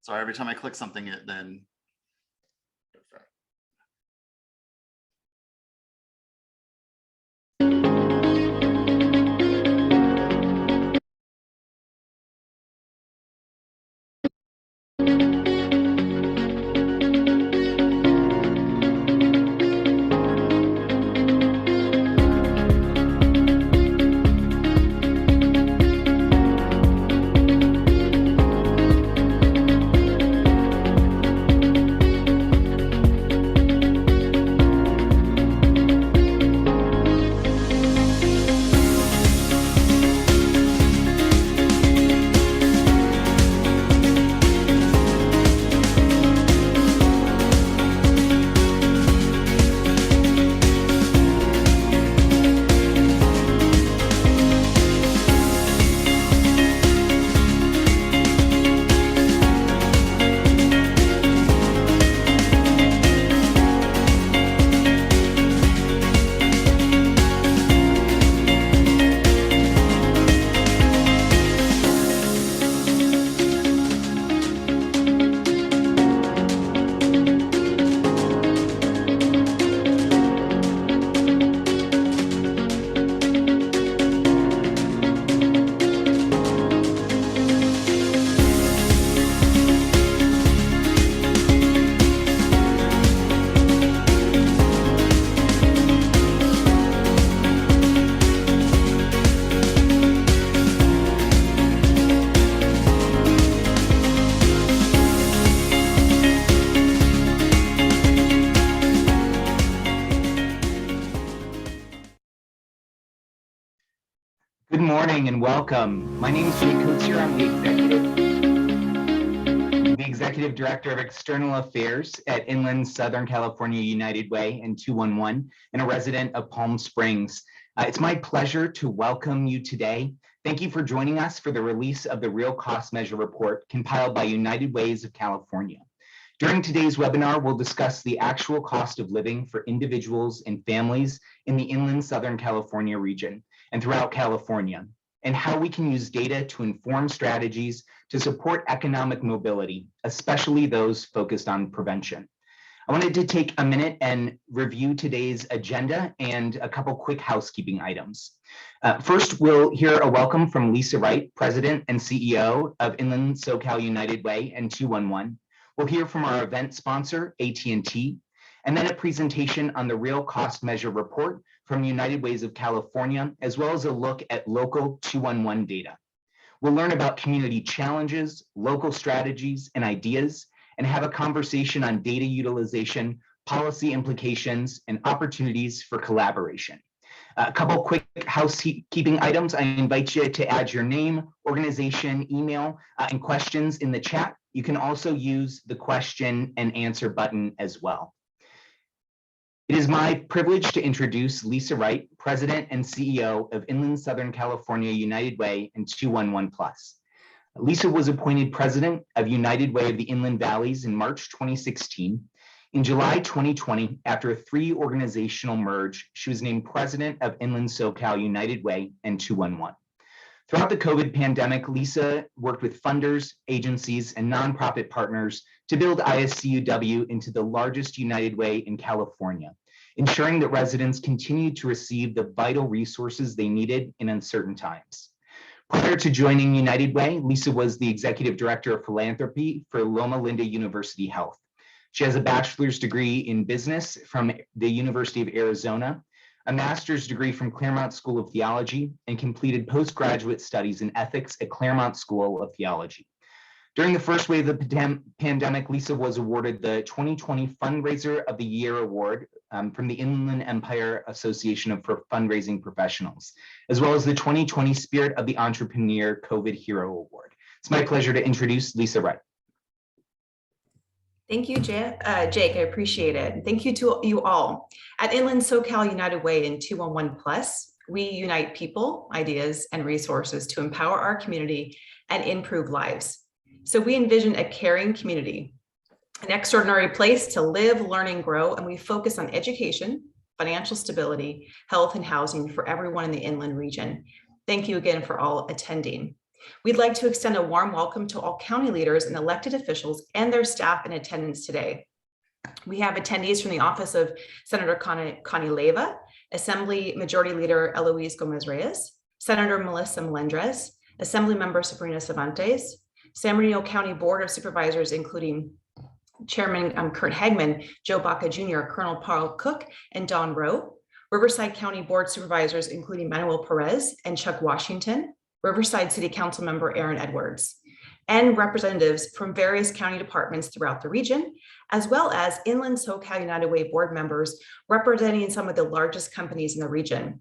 Sorry, every time I click something, it then. Good morning and welcome. My name is Jake Coatsier. I'm the Executive Director of External Affairs at Inland Southern California United Way and 211 and a resident of Palm Springs. It's my pleasure to welcome you today. Thank you for joining us for the release of the Real Cost Measure Report compiled by United Ways of California. During today's webinar, we'll discuss the actual cost of living for individuals and families in the Inland Southern California region and throughout California, and how we can use data to inform strategies to support economic mobility, especially those focused on prevention. I wanted to take a minute and review today's agenda and a couple quick housekeeping items. First, we'll hear a welcome from Lisa Wright, President and CEO of Inland SoCal United Way and 211. We'll hear from our event sponsor, AT&T, and then a presentation on the Real Cost Measure Report from United Ways of California, as well as a look at local 211 data. We'll learn about community challenges, local strategies and ideas, and have a conversation on data utilization, policy implications, and opportunities for collaboration. A couple quick housekeeping items. I invite you to add your name, organization, email, and questions in the chat. You can also use the question and answer button as well. It is my privilege to introduce Lisa Wright, President and CEO of Inland Southern California United Way and 211 Plus. Lisa was appointed President of United Way of the Inland Valleys in March 2016. In July 2020, after a 3-organizational merge, she was named President of Inland SoCal United Way and 211. Throughout the COVID pandemic, Lisa worked with funders, agencies, and nonprofit partners to build ISCUW into the largest United Way in California, ensuring that residents continued to receive the vital resources they needed in uncertain times. Prior to joining United Way, Lisa was the Executive Director of Philanthropy for Loma Linda University Health. She has a bachelor's degree in business from the University of Arizona, a master's degree from Claremont School of Theology, and completed postgraduate studies in ethics at Claremont School of Theology. During the first wave of the pandemic, Lisa was awarded the 2020 Fundraiser of the Year Award from the Inland Empire Association for Fundraising Professionals, as well as the 2020 Spirit of the Entrepreneur COVID Hero Award. It's my pleasure to introduce Lisa Wright. Thank you, Jake. I appreciate it. Thank you to you all. At Inland SoCal United Way and 211 Plus, we unite people, ideas, and resources to empower our community and improve lives. So we envision a caring community, an extraordinary place to live, learn, and grow, and we focus on education, financial stability, health, and housing for everyone in the inland region. Thank you again for all attending. We'd like to extend a warm welcome to all county leaders and elected officials and their staff in attendance today. We have attendees from the office of Senator Connie Leyva, Assembly Majority Leader Eloise Gomez-Reyes, Senator Melissa Melendrez, Assembly Member Sabrina Cervantes, San Bernardino County Board of Supervisors, including Chairman Kurt Hagman, Joe Baca Jr., Colonel Paul Cook, and Don Rowe, Riverside County Board Supervisors, including Manuel Perez and Chuck Washington, Riverside City Council Member Aaron Edwards, and representatives from various county departments throughout the region, as well as Inland SoCal United Way board members representing some of the largest companies in the region.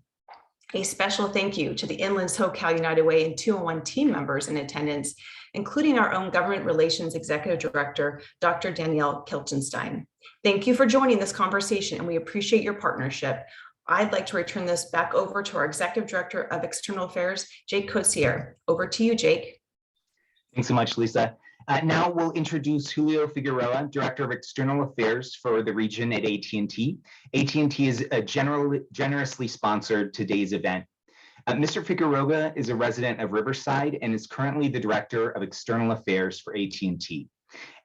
A special thank you to the Inland SoCal United Way and 201 team members in attendance, including our own Government Relations Executive Director, Dr. Danielle Kilchenstein. Thank you for joining this conversation, and we appreciate your partnership. I'd like to return this back over to our Executive Director of External Affairs, Jake Coetsier. Over to you, Jake. Thanks so much, Lisa. Now we'll introduce Julio Figueroa, Director of External Affairs for the region at AT&T. AT&T is generously sponsored today's event. Mr. Figueroa is a resident of Riverside and is currently the Director of External Affairs for AT&T.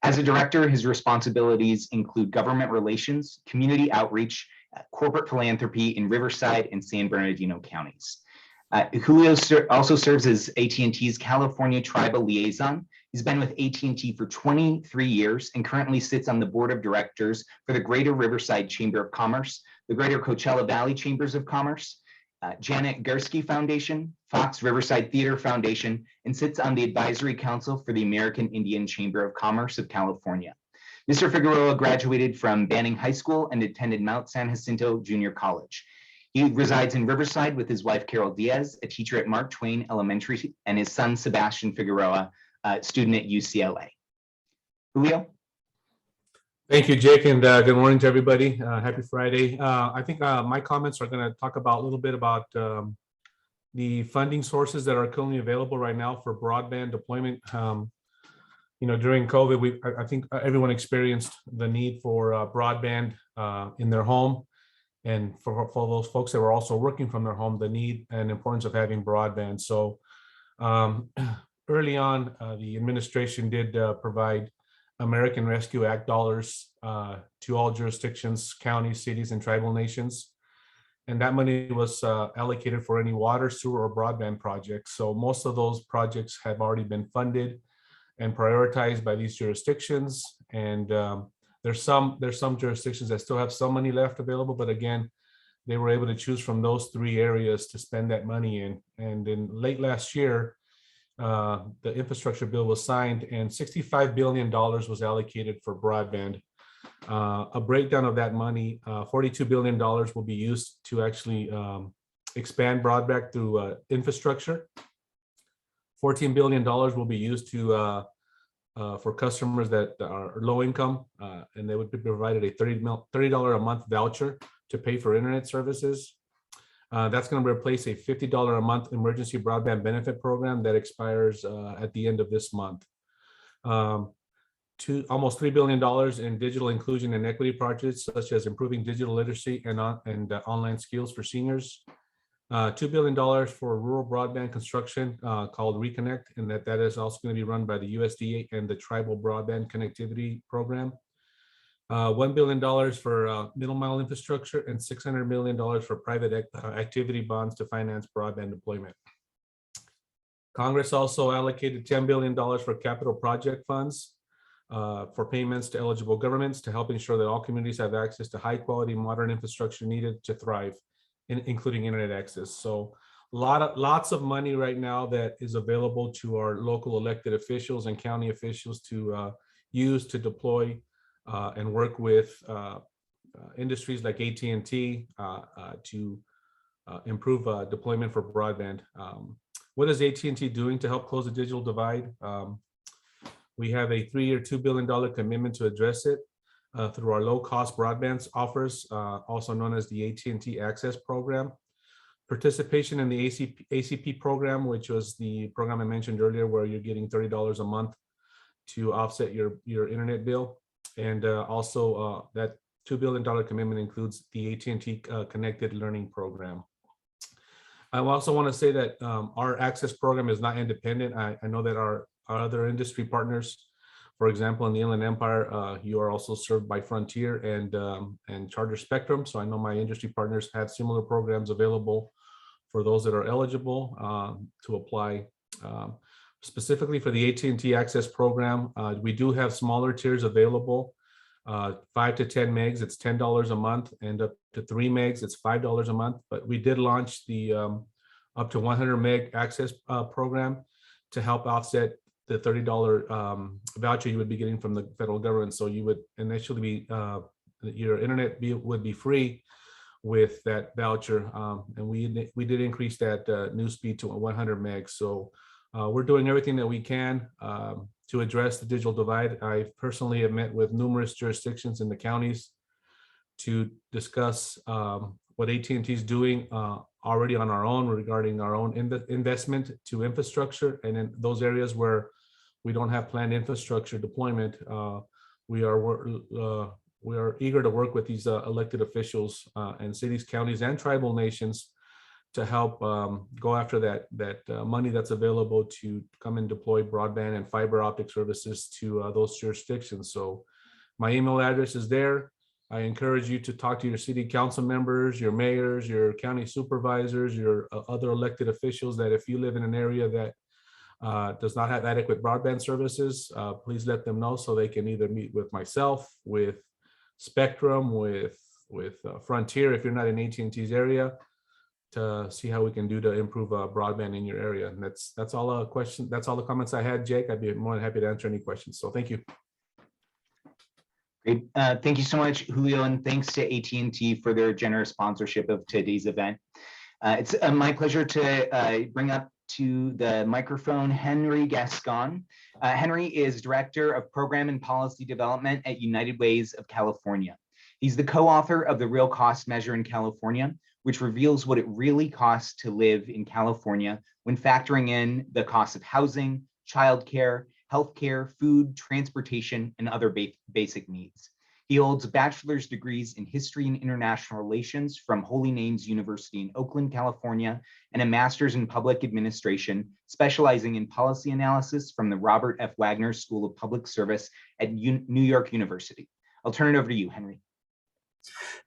As a director, his responsibilities include government relations, community outreach, corporate philanthropy in Riverside and San Bernardino counties. Julio also serves as AT&T's California Tribal Liaison. He's been with AT&T for 23 years and currently sits on the board of directors for the Greater Riverside Chamber of Commerce, the Greater Coachella Valley Chambers of Commerce, Janet Gursky Foundation, Fox Riverside Theater Foundation, and sits on the advisory council for the American Indian Chamber of Commerce of California. Mr. Figueroa graduated from Banning High School and attended Mount San Jacinto Junior College. He resides in Riverside with his wife, Carol Diaz, a teacher at Mark Twain Elementary, and his son, Sebastian Figueroa, a student at UCLA. Julio? Thank you, Jake, and good morning to everybody. Happy Friday. I think my comments are going to talk about a little bit about the funding sources that are currently available right now for broadband deployment. During COVID, I think everyone experienced the need for broadband in their home. And for those folks that were also working from their home, the need and importance of having broadband. So early on, the administration did provide American Rescue Act dollars to all jurisdictions, counties, cities, and tribal nations. And that money was allocated for any water, sewer, or broadband projects. So most of those projects have already been funded and prioritized by these jurisdictions. And there's some jurisdictions that still have some money left available, but again, they were able to choose from those three areas to spend that money in. And in late last year, the infrastructure bill was signed and $65 billion was allocated for broadband. A breakdown of that money, $42 billion will be used to actually expand broadband through infrastructure. $14 billion will be used to for customers that are low income, and they would be provided a $30 a month voucher to pay for internet services. That's going to replace a $50 a month emergency broadband benefit program that expires at the end of this month. Almost $3 billion in digital inclusion and equity projects, such as improving digital literacy and online skills for seniors. $2 billion for rural broadband construction called Reconnect, and that is also going to be run by the USDA and the Tribal Broadband Connectivity Program. $1 billion for middle mile infrastructure and $600 million for private activity bonds to finance broadband deployment. Congress also allocated $10 billion for capital project funds for payments to eligible governments to help ensure that all communities have access to high quality modern infrastructure needed to thrive, including internet access. So lots of money right now that is available to our local elected officials and county officials to use to deploy and work with industries like AT&T to improve deployment for broadband. What is AT&T doing to help close the digital divide? We have a 3-year, $2 billion commitment to address it through our low-cost broadband offers, also known as the AT&T Access Program. Participation in the ACP program, which was the program I mentioned earlier, where you're getting $30 a month to offset your internet bill. And also that $2 billion commitment includes the AT&T Connected Learning Program. I also want to say that our access program is not independent. I know that our other industry partners, for example, in the Inland Empire, you are also served by Frontier and Charter Spectrum. So I know my industry partners have similar programs available for those that are eligible to apply. Specifically for the AT&T Access program, we do have smaller tiers available. 5 to 10 megs, it's $10 a month, and up to 3 megs, it's $5 a month. But we did launch the up to 100 meg access program to help offset the $30 voucher you would be getting from the federal government. So you would initially be, your internet would be free with that voucher. And we did increase that new speed to 100 megs. So we're doing everything that we can to address the digital divide. I personally have met with numerous jurisdictions in the counties to discuss what AT&T is doing already on our own regarding our own investment to infrastructure. And in those areas where we don't have planned infrastructure deployment, we are eager to work with these elected officials and cities, counties, and tribal nations to help go after that money that's available to come and deploy broadband and fiber optic services to those jurisdictions. So my email address is there. I encourage you to talk to your city council members, your mayors, your county supervisors, your other elected officials, that if you live in an area that does not have adequate broadband services, please let them know so they can either meet with myself, with Spectrum, with Frontier, if you're not in AT&T's area, to see how we can do to improve broadband in your area. And that's all a question. That's all the comments I had, Jake. I'd be more than happy to answer any questions. So thank you. Great. Thank you so much, Julio, and thanks to AT&T for their generous sponsorship of today's event. It's my pleasure to bring up to the microphone Henry Gascon. Henry is Director of Program and Policy Development at United Ways of California. He's the co-author of the Real Cost Measure in California, which reveals what it really costs to live in California when factoring in the cost of housing, childcare, healthcare, food, transportation, and other basic needs. He holds bachelor's degrees in history and international relations from Holy Names University in Oakland, California, and a master's in public administration, specializing in policy analysis from the Robert F. Wagner School of Public Service at New York University. I'll turn it over to you, Henry.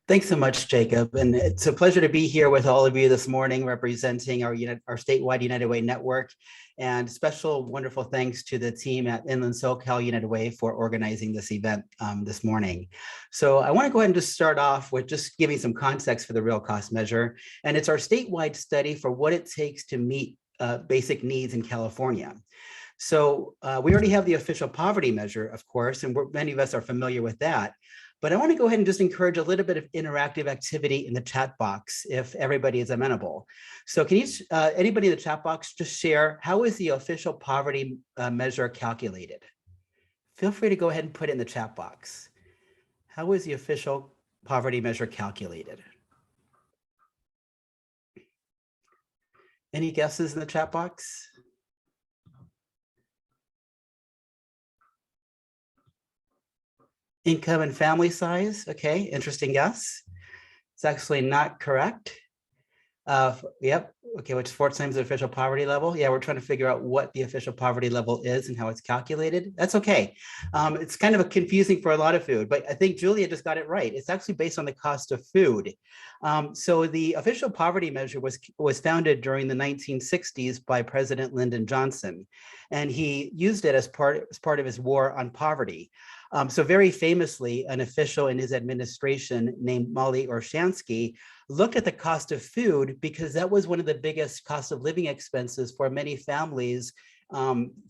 Thanks so much, Jacob. And it's a pleasure to be here with all of you this morning, representing our statewide United Way network. And special wonderful thanks to the team at Inland SoCal United Way for organizing this event this morning. So I want to go ahead and just start off with just giving some context for the Real Cost Measure. And it's our statewide study for what it takes to meet basic needs in California. So we already have the official poverty measure, of course, and many of us are familiar with that. But I want to go ahead and just encourage a little bit of interactive activity in the chat box if everybody is amenable. So can you, anybody in the chat box, just share how is the official poverty measure calculated? Feel free to go ahead and put it in the chat box. How is the official poverty measure calculated? Any guesses in the chat box? Income and family size. Okay, interesting guess. It's actually not correct. Yep. Okay, which is 4 times the official poverty level. Yeah, we're trying to figure out what the official poverty level is and how it's calculated. That's okay. It's kind of confusing for a lot of food, but I think Julia just got it right. It's actually based on the cost of food. So the official poverty measure was founded during the 1960s by President Lyndon Johnson, and he used it as part of his war on poverty. So very famously, an official in his administration named Molly Orshansky looked at the cost of food because that was one of the biggest cost of living expenses for many families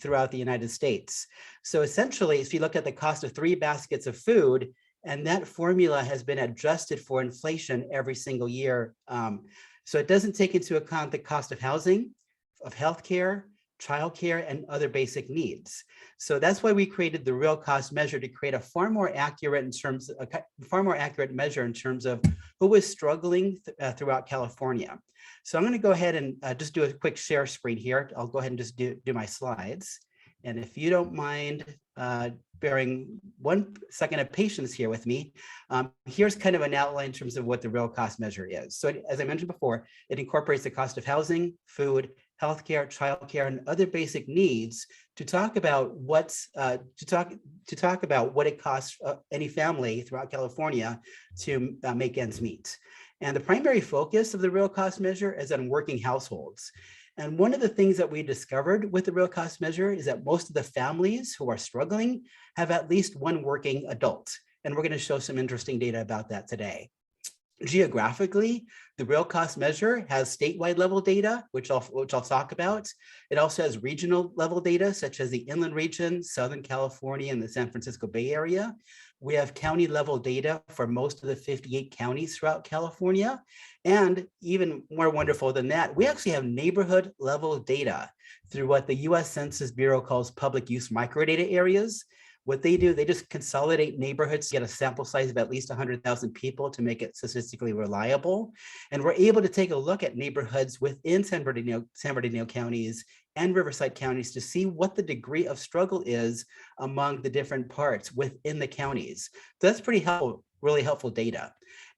throughout the United States. So essentially, if you look at the cost of 3 baskets of food, and that formula has been adjusted for inflation every single year. So it doesn't take into account the cost of housing, of healthcare, childcare, and other basic needs. So that's why we created the Real Cost Measure, to create a far more accurate measure in terms of who is struggling throughout California. So I'm going to go ahead and just do a quick share screen here. I'll go ahead and just do my slides. And if you don't mind bearing 1 second of patience here with me, here's kind of an outline in terms of what the real cost measure is. So as I mentioned before, it incorporates the cost of housing, food, healthcare, childcare, and other basic needs to talk about what's to talk about what it costs any family throughout California to make ends meet. And the primary focus of the real cost measure is on working households. And one of the things that we discovered with the real cost measure is that most of the families who are struggling have at least one working adult. And we're going to show some interesting data about that today. Geographically, the real cost measure has statewide level data, which I'll talk about. It also has regional level data, such as the inland region, Southern California, and the San Francisco Bay Area. We have county level data for most of the 58 counties throughout California. And even more wonderful than that, we actually have neighborhood level data through what the US Census Bureau calls public use microdata areas. What they do, they just consolidate neighborhoods, get a sample size of at least 100,000 people to make it statistically reliable. And we're able to take a look at neighborhoods within San Bernardino counties and Riverside counties to see what the degree of struggle is among the different parts within the counties. So that's pretty helpful, really helpful data.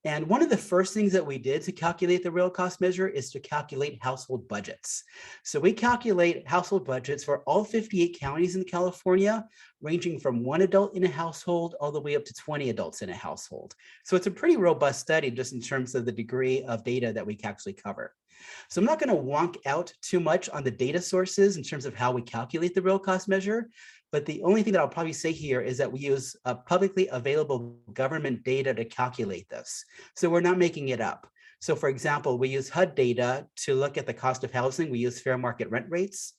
And one of the first things that we did to calculate the real cost measure is to calculate household budgets. So we calculate household budgets for all 58 counties in California, ranging from 1 adult in a household all the way up to 20 adults in a household. So it's a pretty robust study just in terms of the degree of data that we can actually cover. So I'm not going to wonk out too much on the data sources in terms of how we calculate the real cost measure, but the only thing that I'll probably say here is that we use publicly available government data to calculate this. So we're not making it up. So for example, we use HUD data to look at the cost of housing. We use fair market rent rates.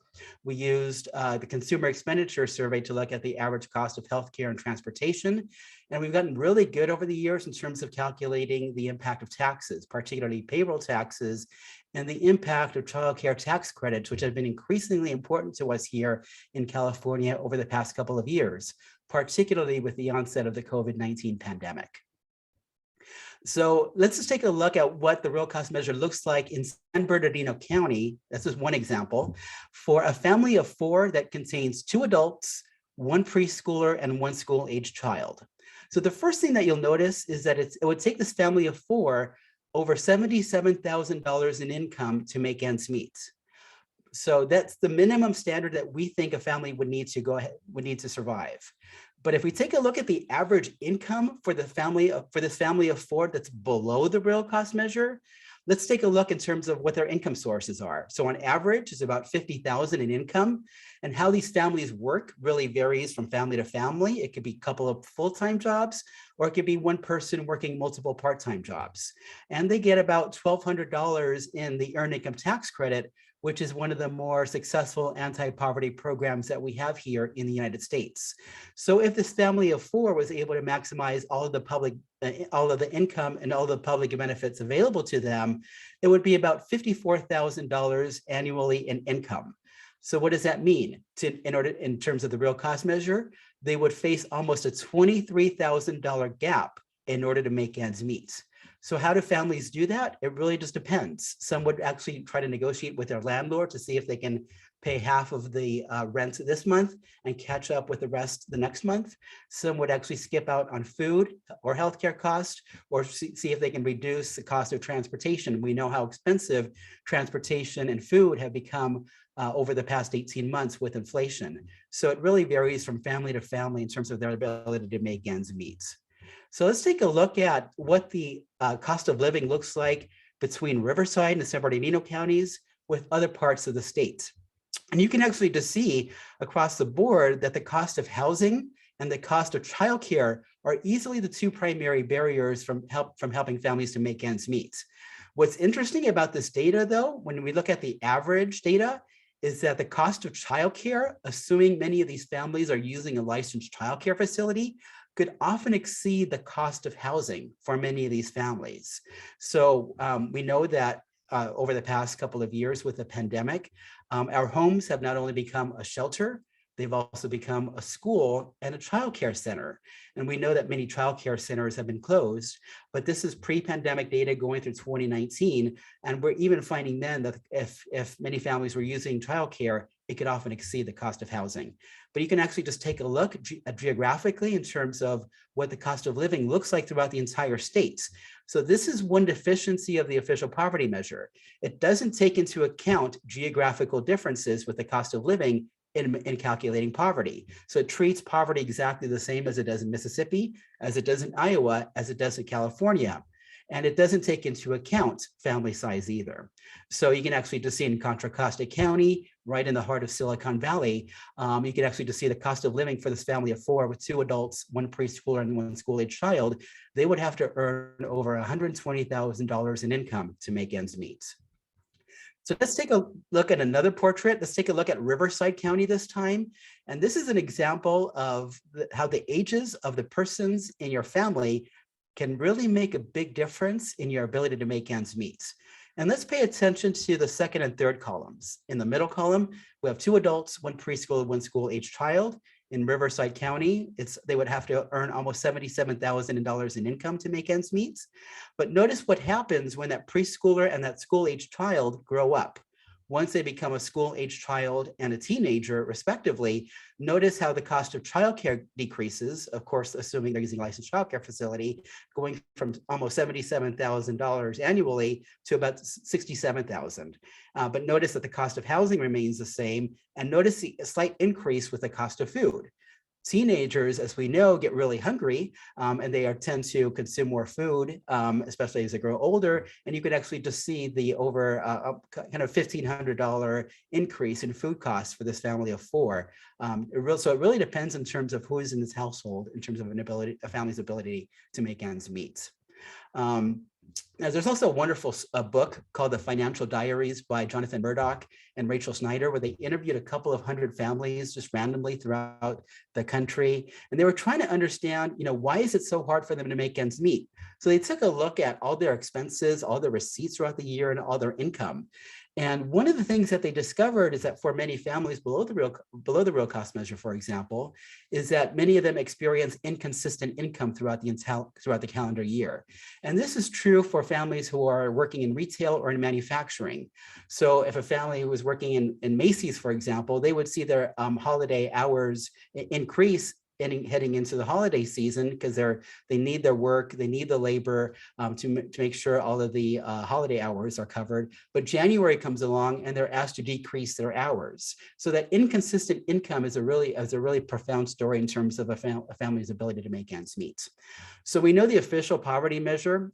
We used the Consumer Expenditure Survey to look at the average cost of healthcare and transportation. And we've gotten really good over the years in terms of calculating the impact of taxes, particularly payroll taxes, and the impact of childcare tax credits, which have been increasingly important to us here in California over the past couple of years, particularly with the onset of the COVID-19 pandemic. So let's just take a look at what the real cost measure looks like in San Bernardino County. This is one example for a family of 4 that contains 2 adults, 1 preschooler, and 1 school-age child. So the first thing that you'll notice is that it would take this family of 4 over $77,000 in income to make ends meet. So that's the minimum standard that we think a family would need to survive. But if we take a look at the average income for this family of 4 that's below the real cost measure, let's take a look in terms of what their income sources are. So on average, it's about $50,000 in income, and how these families work really varies from family to family. It could be a couple of full-time jobs, or it could be one person working multiple part-time jobs. And they get about $1,200 in the earned income tax credit, which is one of the more successful anti-poverty programs that we have here in the United States. So if this family of 4 was able to maximize all of the income and all the public benefits available to them, it would be about $54,000 annually in income. So what does that mean? In terms of the real cost measure, they would face almost a $23,000 gap in order to make ends meet. So how do families do that? It really just depends. Some would actually try to negotiate with their landlord to see if they can pay half of the rent this month and catch up with the rest the next month. Some would actually skip out on food or healthcare costs, or see if they can reduce the cost of transportation. We know how expensive transportation and food have become over the past 18 months with inflation. So it really varies from family to family in terms of their ability to make ends meet. So let's take a look at what the cost of living looks like between Riverside and San Bernardino counties with other parts of the state. And you can actually just see across the board that the cost of housing and the cost of childcare are easily the 2 primary barriers from helping families to make ends meet. What's interesting about this data, though, when we look at the average data, is that the cost of childcare, assuming many of these families are using a licensed childcare facility, could often exceed the cost of housing for many of these families. So we know that over the past couple of years with the pandemic, our homes have not only become a shelter, they've also become a school and a childcare center. And we know that many childcare centers have been closed, but this is pre-pandemic data going through 2019. And we're even finding then that if many families were using childcare, it could often exceed the cost of housing. But you can actually just take a look geographically in terms of what the cost of living looks like throughout the entire states. So this is one deficiency of the official poverty measure. It doesn't take into account geographical differences with the cost of living in calculating poverty. So it treats poverty exactly the same as it does in Mississippi, as it does in Iowa, as it does in California. And it doesn't take into account family size either. So you can actually just see in Contra Costa County, right in the heart of Silicon Valley, you can actually just see the cost of living for this family of 4 with 2 adults, 1 preschooler and 1 school-age child. They would have to earn over $120,000 in income to make ends meet. So let's take a look at another portrait. Let's take a look at Riverside County this time. And this is an example of how the ages of the persons in your family can really make a big difference in your ability to make ends meet. And let's pay attention to the second and third columns. In the middle column, we have 2 adults, 1 preschool, 1 school-age child. In Riverside County, they would have to earn almost $77,000 in income to make ends meet. But notice what happens when that preschooler and that school-age child grow up. Once they become a school-age child and a teenager, respectively, notice how the cost of childcare decreases, of course, assuming they're using a licensed childcare facility, going from almost $77,000 annually to about $67,000. But notice that the cost of housing remains the same, and notice the slight increase with the cost of food. Teenagers, as we know, get really hungry and they tend to consume more food, especially as they grow older. And you could actually just see the over kind of $1,500 increase in food costs for this family of 4. So it really depends in terms of who is in this household, in terms of a family's ability to make ends meet. Now, there's also a wonderful book called The Financial Diaries by Jonathan Murdoch and Rachel Snyder, where they interviewed a couple of 100 families just randomly throughout the country. And they were trying to understand, why is it so hard for them to make ends meet? So they took a look at all their expenses, all their receipts throughout the year, and all their income. And one of the things that they discovered is that for many families below the real cost measure, for example, is that many of them experience inconsistent income throughout the calendar year. And this is true for families who are working in retail or in manufacturing. So if a family was working in Macy's, for example, they would see their holiday hours increase heading into the holiday season because they need their work, they need the labor to make sure all of the holiday hours are covered. But January comes along and they're asked to decrease their hours. So that inconsistent income is a really profound story in terms of a family's ability to make ends meet. So we know the official poverty measure,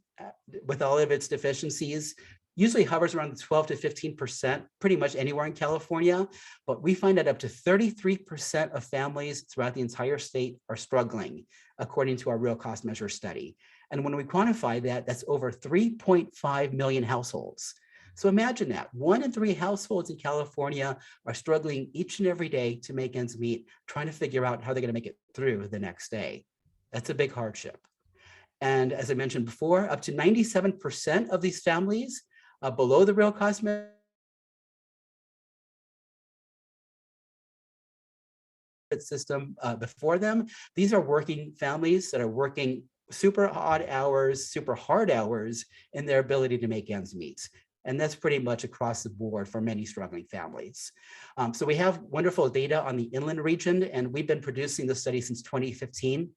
with all of its deficiencies, usually hovers around 12 to 15%, pretty much anywhere in California, but we find that up to 33% of families throughout the entire state are struggling, according to our real cost measure study. And when we quantify that, that's over 3.5 million households. So imagine that 1 in 3 households in California are struggling each and every day to make ends meet, trying to figure out how they're going to make it through the next day. That's a big hardship. And as I mentioned before, up to 97% of these families below the real cost measure system before them. These are working families that are working super odd hours, super hard hours in their ability to make ends meet. And that's pretty much across the board for many struggling families. So we have wonderful data on the inland region, and we've been producing this study since 2015.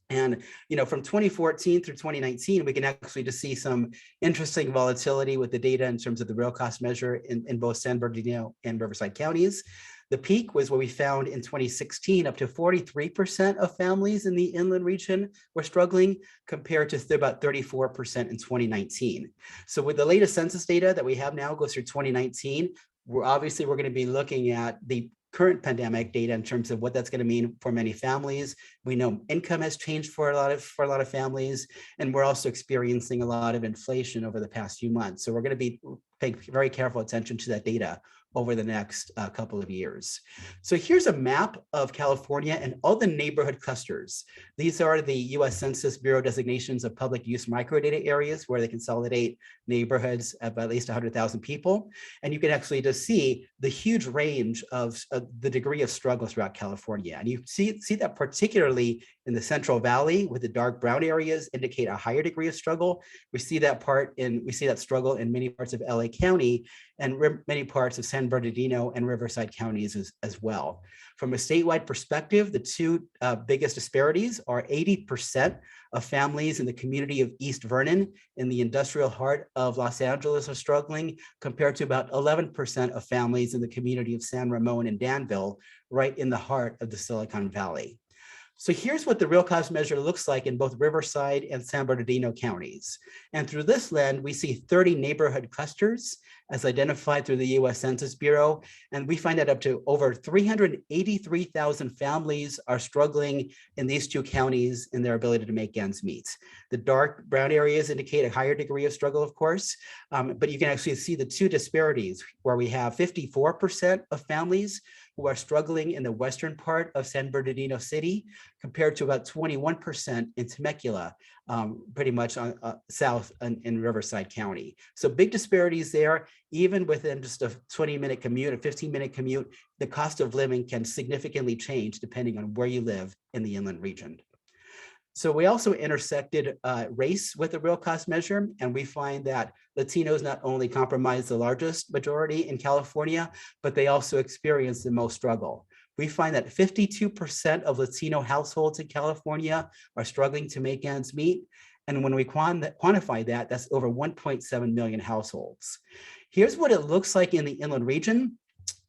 And from 2014 through 2019, we can actually just see some interesting volatility with the data in terms of the real cost measure in both San Bernardino and Riverside counties. The peak was what we found in 2016, up to 43% of families in the inland region were struggling, compared to about 34% in 2019. So with the latest census data that we have now goes through 2019, we're going to be looking at the current pandemic data in terms of what that's going to mean for many families. We know income has changed for a lot of families, and we're also experiencing a lot of inflation over the past few months. So we're going to be paying very careful attention to that data over the next couple of years. So here's a map of California and all the neighborhood clusters. These are the US Census Bureau designations of public use microdata areas where they consolidate neighborhoods of at least 100,000 people. And you can actually just see the huge range of the degree of struggle throughout California. And you see that particularly in the Central Valley, with the dark brown areas indicate a higher degree of struggle. We see that struggle in many parts of LA County and many parts of San San Bernardino and Riverside counties as well. From a statewide perspective, the two biggest disparities are 80% of families in the community of East Vernon in the industrial heart of Los Angeles are struggling, compared to about 11% of families in the community of San Ramon and Danville, right in the heart of the Silicon Valley. So here's what the real cost measure looks like in both Riverside and San Bernardino counties. And through this lens, we see 30 neighborhood clusters as identified through the US Census Bureau. And we find that up to over 383,000 families are struggling in these two counties in their ability to make ends meet. The dark brown areas indicate a higher degree of struggle, of course, but you can actually see the two disparities where we have 54% of families who are struggling in the western part of San Bernardino City, compared to about 21% in Temecula, pretty much on south in Riverside County. So big disparities there. Even within just a 20-minute commute, a 15-minute commute, the cost of living can significantly change depending on where you live in the inland region. So we also intersected race with the real cost measure, and we find that Latinos not only comprise the largest majority in California, but they also experience the most struggle. We find that 52% of Latino households in California are struggling to make ends meet. And when we quantify that, that's over 1.7 million households. Here's what it looks like in the inland region.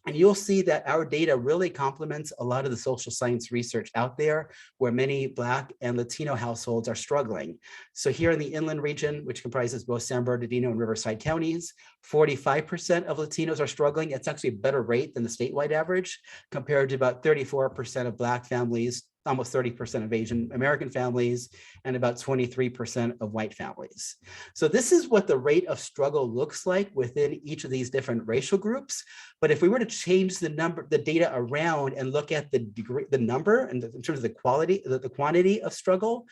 And you'll see that our data really complements a lot of the social science research out there, where many Black and Latino households are struggling. So here in the inland region, which comprises both San Bernardino and Riverside counties, 45% of Latinos are struggling. It's actually a better rate than the statewide average, compared to about 34% of Black families, almost 30% of Asian American families, and about 23% of white families. So this is what the rate of struggle looks like within each of these different racial groups. But if we were to change the data around and look at the degree, the number, and in terms of the quality, the quantity of struggle,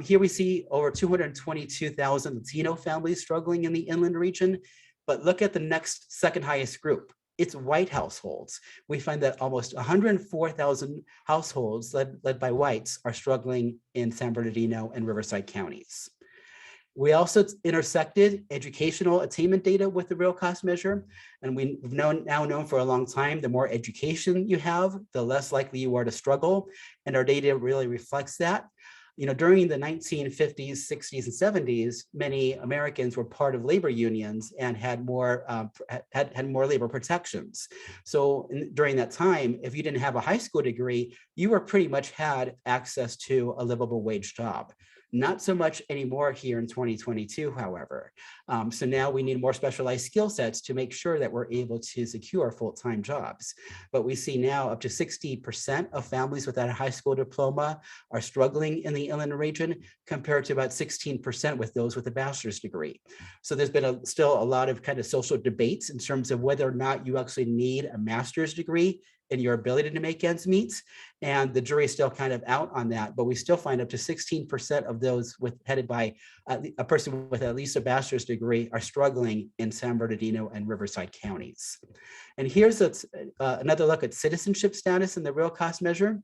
here we see over 222,000 Latino families struggling in the inland region. But look at the next second highest group. It's white households. We find that almost 104,000 households led by whites are struggling in San Bernardino and Riverside counties. We also intersected educational attainment data with the real cost measure. And we've now known for a long time, the more education you have, the less likely you are to struggle. And our data really reflects that. You know, during the 1950s, 60s, and 70s, many Americans were part of labor unions and had more labor protections. So during that time, if you didn't have a high school degree, you were pretty much had access to a livable wage job. Not so much anymore here in 2022, however. So now we need more specialized skill sets to make sure that we're able to secure full-time jobs. But we see now up to 60% of families without a high school diploma are struggling in the inland region, compared to about 16% with those with a bachelor's degree. So there's been still a lot of kind of social debates in terms of whether or not you actually need a master's degree in your ability to make ends meet. And the jury is still kind of out on that, but we still find up to 16% of those headed by a person with at least a bachelor's degree are struggling in San Bernardino and Riverside counties. And here's another look at citizenship status in the real cost measure.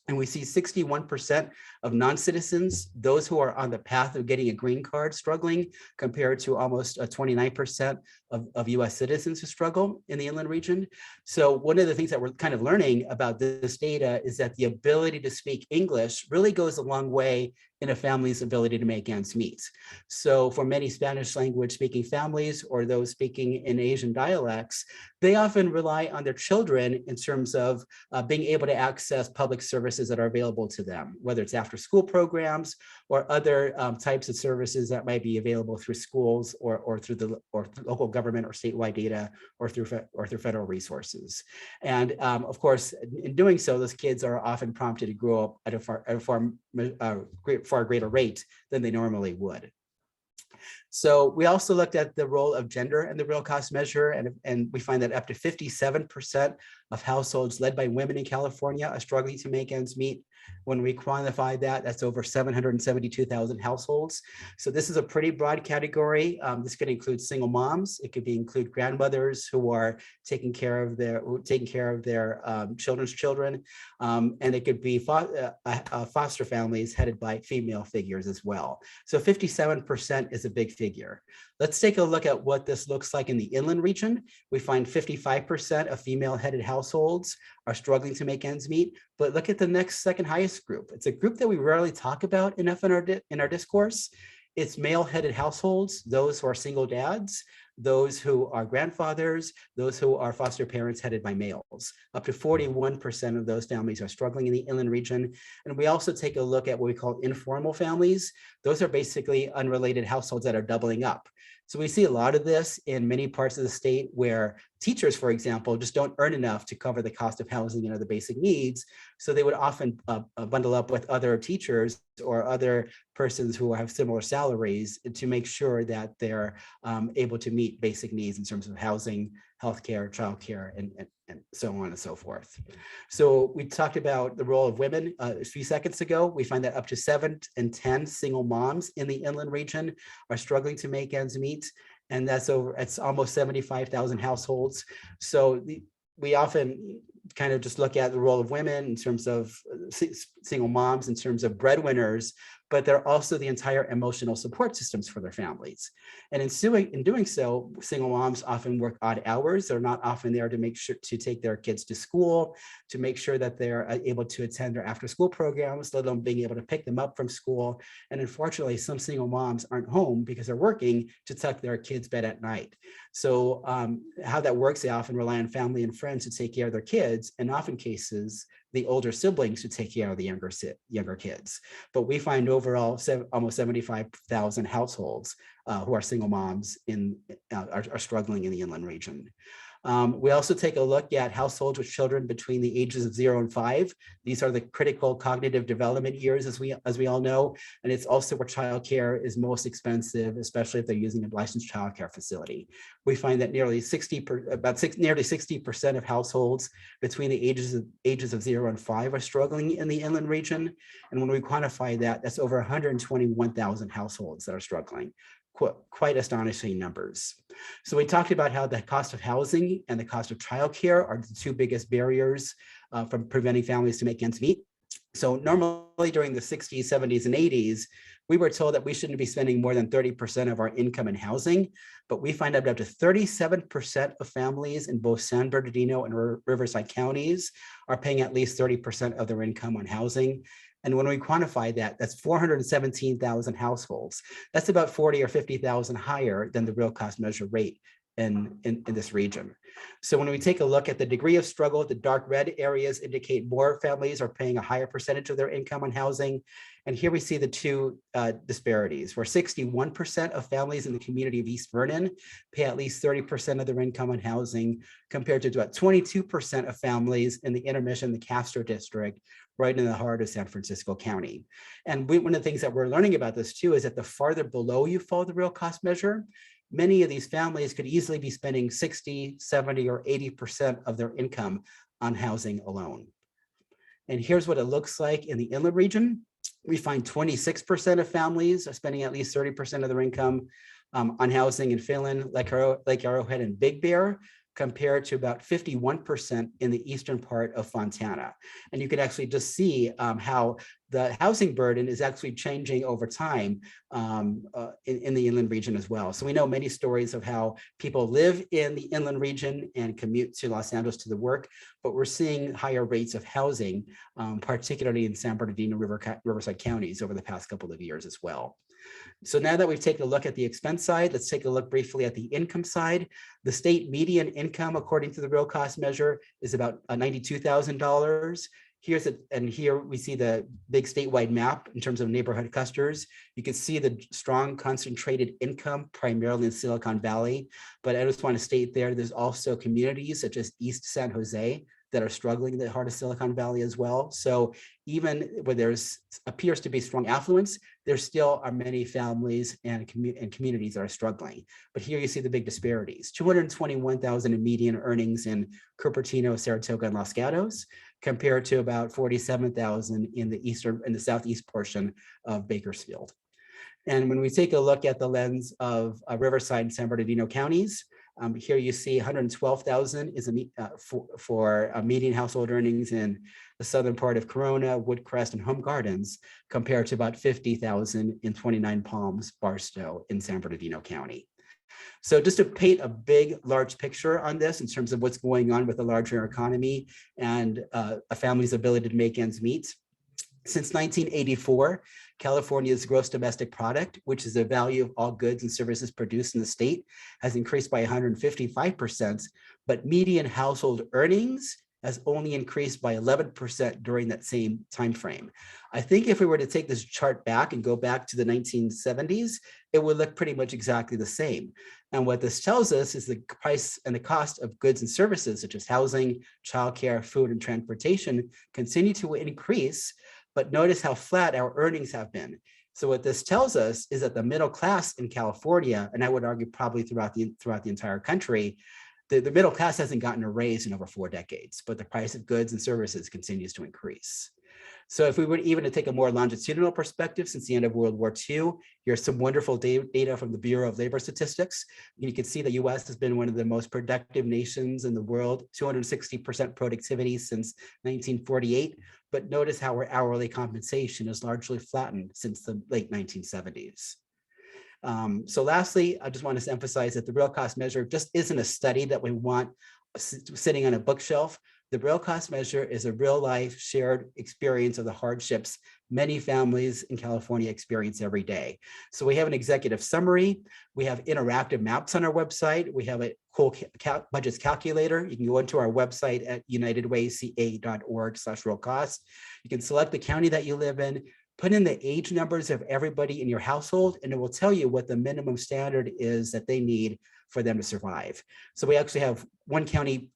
And we see 61% of non-citizens, those who are on the path of getting a green card, struggling, compared to almost 29% of US citizens who struggle in the inland region. So one of the things that we're kind of learning about this data is that the ability to speak English really goes a long way in a family's ability to make ends meet. So for many Spanish language speaking families, or those speaking in Asian dialects, they often rely on their children in terms of being able to access public services that are available to them, whether it's after school programs or other types of services that might be available through schools or through local government or statewide data, or through federal resources. And of course, in doing so, those kids are often prompted to grow up at a far greater rate than they normally would. So we also looked at the role of gender in the real cost measure, and we find that up to 57% of households led by women in California are struggling to make ends meet. When we quantify that, that's over 772,000 households. So this is a pretty broad category. This could include single moms. It could include grandmothers who are taking care of their children's children, and it could be foster families headed by female figures as well. So 57% is a big figure figure. Let's take a look at what this looks like in the inland region. We find 55% of female-headed households are struggling to make ends meet, but look at the next second highest group. It's a group that we rarely talk about enough in our discourse. It's male-headed households, those who are single dads, those who are grandfathers, those who are foster parents headed by males. Up to 41% of those families are struggling in the inland region. And we also take a look at what we call informal families. Those are basically unrelated households that are doubling up. So we see a lot of this in many parts of the state where teachers, for example, just don't earn enough to cover the cost of housing and other basic needs. So they would often bundle up with other teachers or other persons who have similar salaries to make sure that they're able to meet basic needs in terms of housing, healthcare, childcare, and so on and so forth. So we talked about the role of women a few seconds ago. We find that up to 7 in 10 single moms in the inland region are struggling to make ends meet. And it's almost 75,000 households. So we often kind of just look at the role of women in terms of single moms, in terms of breadwinners, but they're also the entire emotional support systems for their families. And in doing so, single moms often work odd hours. They're not often there to make sure to take their kids to school, to make sure that they're able to attend their after school programs, let alone being able to pick them up from school. And unfortunately, some single moms aren't home because they're working to tuck their kids' bed at night. So how that works, they often rely on family and friends to take care of their kids, and often cases, the older siblings to take care of the younger kids. But we find overall almost 75,000 households who are single moms are struggling in the inland region. We also take a look at households with children between the ages of 0 and 5. These are the critical cognitive development years, as we all know, and it's also where childcare is most expensive, especially if they're using a licensed childcare facility. We find that nearly 60% of households between the ages of 0 and 5 are struggling in the inland region, and when we quantify that, that's over 121,000 households that are struggling. Quite astonishing numbers. So we talked about how the cost of housing and the cost of childcare are the two biggest barriers from preventing families to make ends meet. So normally during the 60s, 70s, and 80s, we were told that we shouldn't be spending more than 30% of our income in housing, but we find out up to 37% of families in both San Bernardino and Riverside counties are paying at least 30% of their income on housing. And when we quantify that, that's 417,000 households. That's about 40 or 50,000 higher than the real cost measure rate in this region. So when we take a look at the degree of struggle, the dark red areas indicate more families are paying a higher percentage of their income on housing. And here we see the two disparities, where 61% of families in the community of East Vernon pay at least 30% of their income on housing, compared to about 22% of families in the Intermission, the Castro district, right in the heart of San Francisco County. And one of the things that we're learning about this too is that the farther below you fall the real cost measure, many of these families could easily be spending 60, 70, or 80% of their income on housing alone. And here's what it looks like in the inland region. We find 26% of families are spending at least 30% of their income on housing in Finland, Lake Arrowhead, and Big Bear, compared to about 51% in the eastern part of Fontana. And you can actually just see how the housing burden is actually changing over time in the inland region as well. So we know many stories of how people live in the inland region and commute to Los Angeles to the work, but we're seeing higher rates of housing, particularly in San Bernardino, Riverside counties over the past couple of years as well. So now that we've taken a look at the expense side, let's take a look briefly at the income side. The state median income, according to the real cost measure, is about $92,000. Here we see the big statewide map in terms of neighborhood clusters. You can see the strong concentrated income primarily in Silicon Valley, but I just want to state there's also communities such as East San Jose that are struggling in the heart of Silicon Valley as well. So even where there's appears to be strong affluence, there still are many families and communities that are struggling. But here you see the big disparities: 221,000 in median earnings in Cupertino, Saratoga, and Los Gatos, compared to about 47,000 in the southeast portion of Bakersfield. And when we take a look at the lens of Riverside and San Bernardino counties, Here you see 112,000 is for median household earnings in the southern part of Corona, Woodcrest, and Home Gardens, compared to about 50,000 in 29 Palms, Barstow, in San Bernardino County. So just to paint a large picture on this in terms of what's going on with the larger economy and a family's ability to make ends meet. Since 1984, California's gross domestic product, which is the value of all goods and services produced in the state, has increased by 155%, but median household earnings has only increased by 11% during that same time frame. I think if we were to take this chart back and go back to the 1970s, it would look pretty much exactly the same. And what this tells us is the price and the cost of goods and services such as housing, childcare, food, and transportation continue to increase, but notice how flat our earnings have been. So what this tells us is that the middle class in California, and I would argue probably throughout the entire country, the middle class hasn't gotten a raise in over 4 decades, but the price of goods and services continues to increase. So if we were even to take a more longitudinal perspective since the end of World War II, here's some wonderful data from the Bureau of Labor Statistics. You can see the US has been one of the most productive nations in the world, 260% productivity since 1948. But notice how our hourly compensation is largely flattened since the late 1970s. So lastly, I just want to emphasize that the real cost measure just isn't a study that we want sitting on a bookshelf. The real cost measure is a real life shared experience of the hardships many families in California experience every day. So we have an executive summary. We have interactive maps on our website. We have a cool budgets calculator. You can go into our website at unitedwayca.org/real cost. You can select the county that you live in, put in the age numbers of everybody in your household, and it will tell you what the minimum standard is that they need for them to survive. So we actually have one page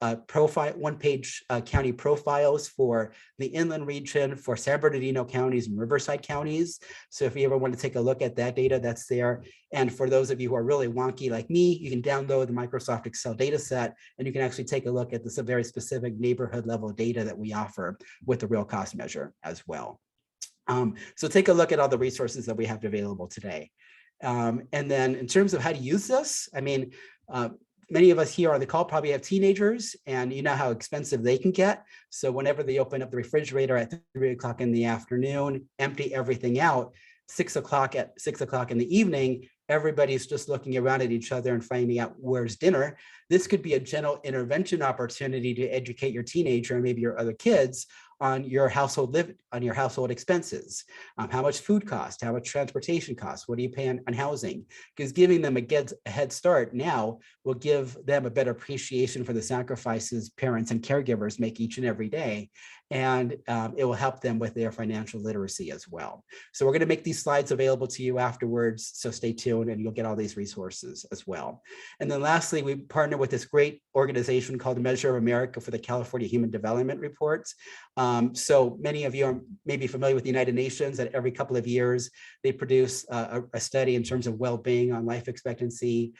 county profiles for the inland region, for San Bernardino counties and Riverside counties. So if you ever want to take a look at that data, that's there. And for those of you who are really wonky like me, you can download the Microsoft Excel data set, and you can actually take a look at the very specific neighborhood level data that we offer with the real cost measure as well. So take a look at all the resources that we have available today. And then in terms of how to use this, I mean, many of us here on the call probably have teenagers, and you know how expensive they can get. So whenever they open up the refrigerator at 3 o'clock in the afternoon, empty everything out, 6 o'clock in the evening, everybody's just looking around at each other and finding out where's dinner. This could be a general intervention opportunity to educate your teenager and maybe your other kids on your household expenses. How much food costs, how much transportation costs, what do you pay on housing? Because giving them a head start now will give them a better appreciation for the sacrifices parents and caregivers make each and every day. And it will help them with their financial literacy as well. So we're going to make these slides available to you afterwards. So stay tuned and you'll get all these resources as well. And then lastly, we partner with this great organization called the Measure of America for the California Human Development Reports. So many of you are maybe familiar with the United Nations, that every couple of years they produce a study in terms of well-being on life expectancy,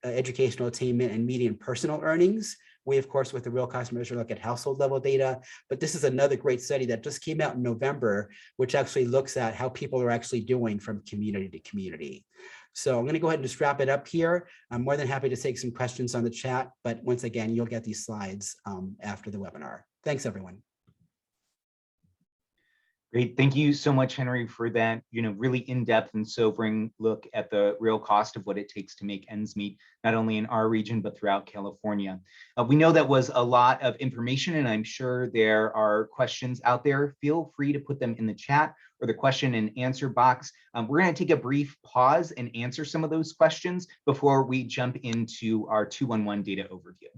educational attainment, and median personal earnings. We, of course, with the real cost measure, look at household level data, but this is another great study that just came out in November, which actually looks at how people are actually doing from community to community. So I'm going to go ahead and just wrap it up here. I'm more than happy to take some questions on the chat, but once again, you'll get these slides after the webinar. Thanks, everyone. Great. Thank you so much, Henry, for that, really in-depth and sobering look at the real cost of what it takes to make ends meet, not only in our region, but throughout California. We know that was a lot of information, and I'm sure there are questions out there. Feel free to put them in the chat or the question and answer box. We're going to take a brief pause and answer some of those questions before we jump into our 211 data overview.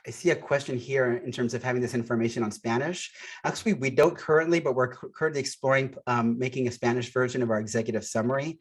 I see a question here in terms of having this information on Spanish. Actually, we don't currently, but we're currently exploring making a Spanish version of our executive summary.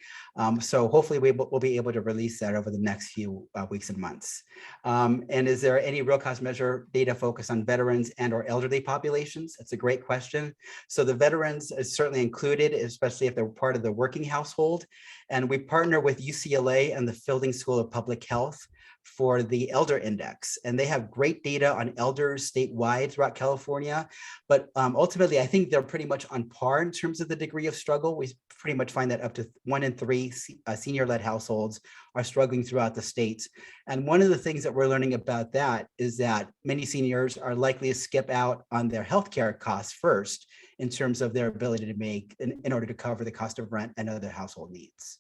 So hopefully we'll be able to release that over the next few weeks and months. And is there any real cost measure data focused on veterans and or elderly populations? That's a great question. So the veterans is certainly included, especially if they're part of the working household. And we partner with UCLA and the Fielding School of Public Health for the Elder Index. And they have great data on elders statewide throughout California. But ultimately, I think they're pretty much on par in terms of the degree of struggle. We pretty much find that up to 1 in 3 senior-led households are struggling throughout the states. And one of the things that we're learning about that is that many seniors are likely to skip out on their healthcare costs first in terms of their ability to make in order to cover the cost of rent and other household needs.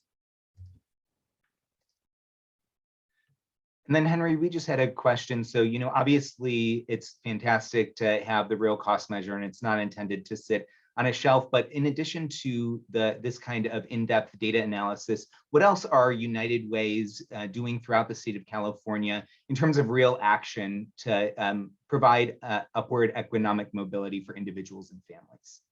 And then Henry, we just had a question. So, obviously it's fantastic to have the real cost measure and it's not intended to sit on a shelf, but in addition to this kind of in-depth data analysis, what else are United Ways doing throughout the state of California in terms of real action to provide upward economic mobility for individuals and families?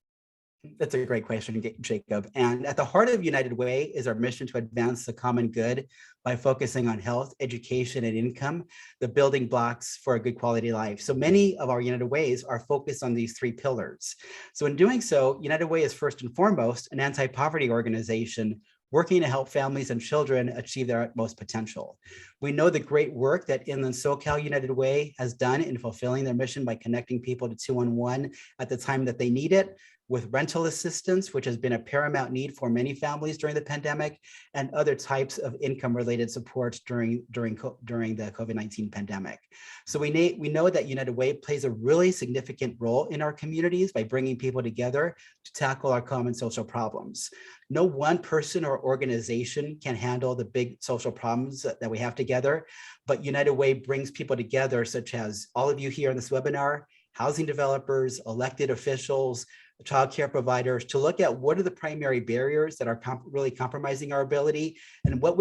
That's a great question, Jacob. And at the heart of United Way is our mission to advance the common good by focusing on health, education, and income, the building blocks for a good quality life. So many of our United Ways are focused on these 3 pillars. So in doing so, United Way is first and foremost an anti-poverty organization working to help families and children achieve their utmost potential. We know the great work that Inland SoCal United Way has done in fulfilling their mission by connecting people to 211 at the time that they need it, with rental assistance, which has been a paramount need for many families during the pandemic, and other types of income-related supports during the COVID-19 pandemic. So we know that United Way plays a really significant role in our communities by bringing people together to tackle our common social problems. No one person or organization can handle the big social problems that we have together, but United Way brings people together, such as all of you here in this webinar, housing developers, elected officials, child care providers, to look at what are the primary barriers that are really compromising our ability, and what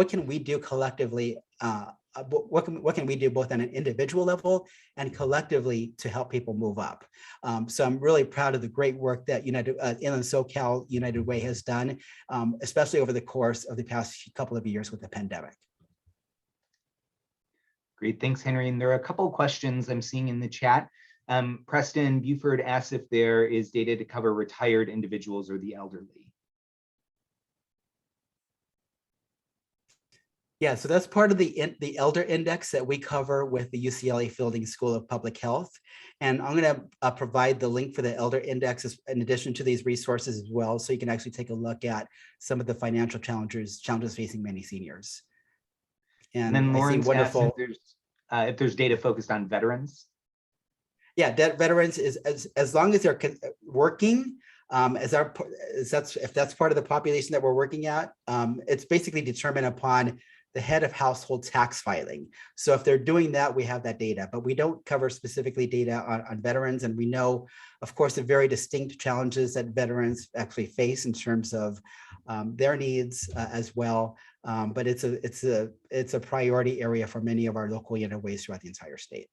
can we do collectively, what can we do both on an individual level and collectively to help people move up. So I'm really proud of the great work that Inland SoCal United Way has done, especially over the course of the past couple of years with the pandemic. Great, thanks, Henry. And there are a couple of questions I'm seeing in the chat. Preston Buford asks if there is data to cover retired individuals or the elderly. Yeah, so that's part of the Elder Index that we cover with the UCLA Fielding School of Public Health. And I'm going to provide the link for the Elder Index in addition to these resources as well, so you can actually take a look at some of the financial challenges facing many seniors. And then Lawrence asks if there's data focused on veterans. Yeah, veterans is as long as they're working, if that's part of the population that we're working at, it's basically determined upon the head of household tax filing. So if they're doing that, we have that data, but we don't cover specifically data on veterans. And we know, of course, the very distinct challenges that veterans actually face in terms of their needs as well. But it's a priority area for many of our local United Ways throughout the entire state.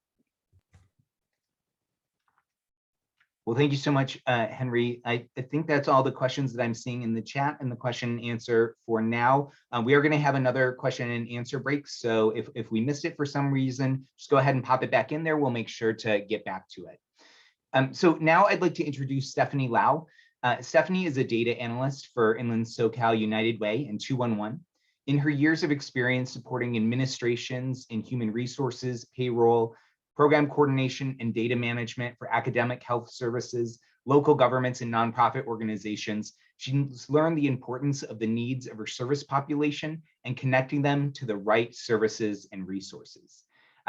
Well, thank you so much, Henry. I think that's all the questions that I'm seeing in the chat and the question and answer for now. We are going to have another question and answer break. So if we missed it for some reason, just go ahead and pop it back in there. We'll make sure to get back to it. So now I'd like to introduce Stephanie Lau. Stephanie is a data analyst for Inland SoCal United Way and 211. In her years of experience supporting administrations in human resources, payroll, program coordination, and data management for academic health services, local governments, and nonprofit organizations, she's learned the importance of the needs of her service population and connecting them to the right services and resources.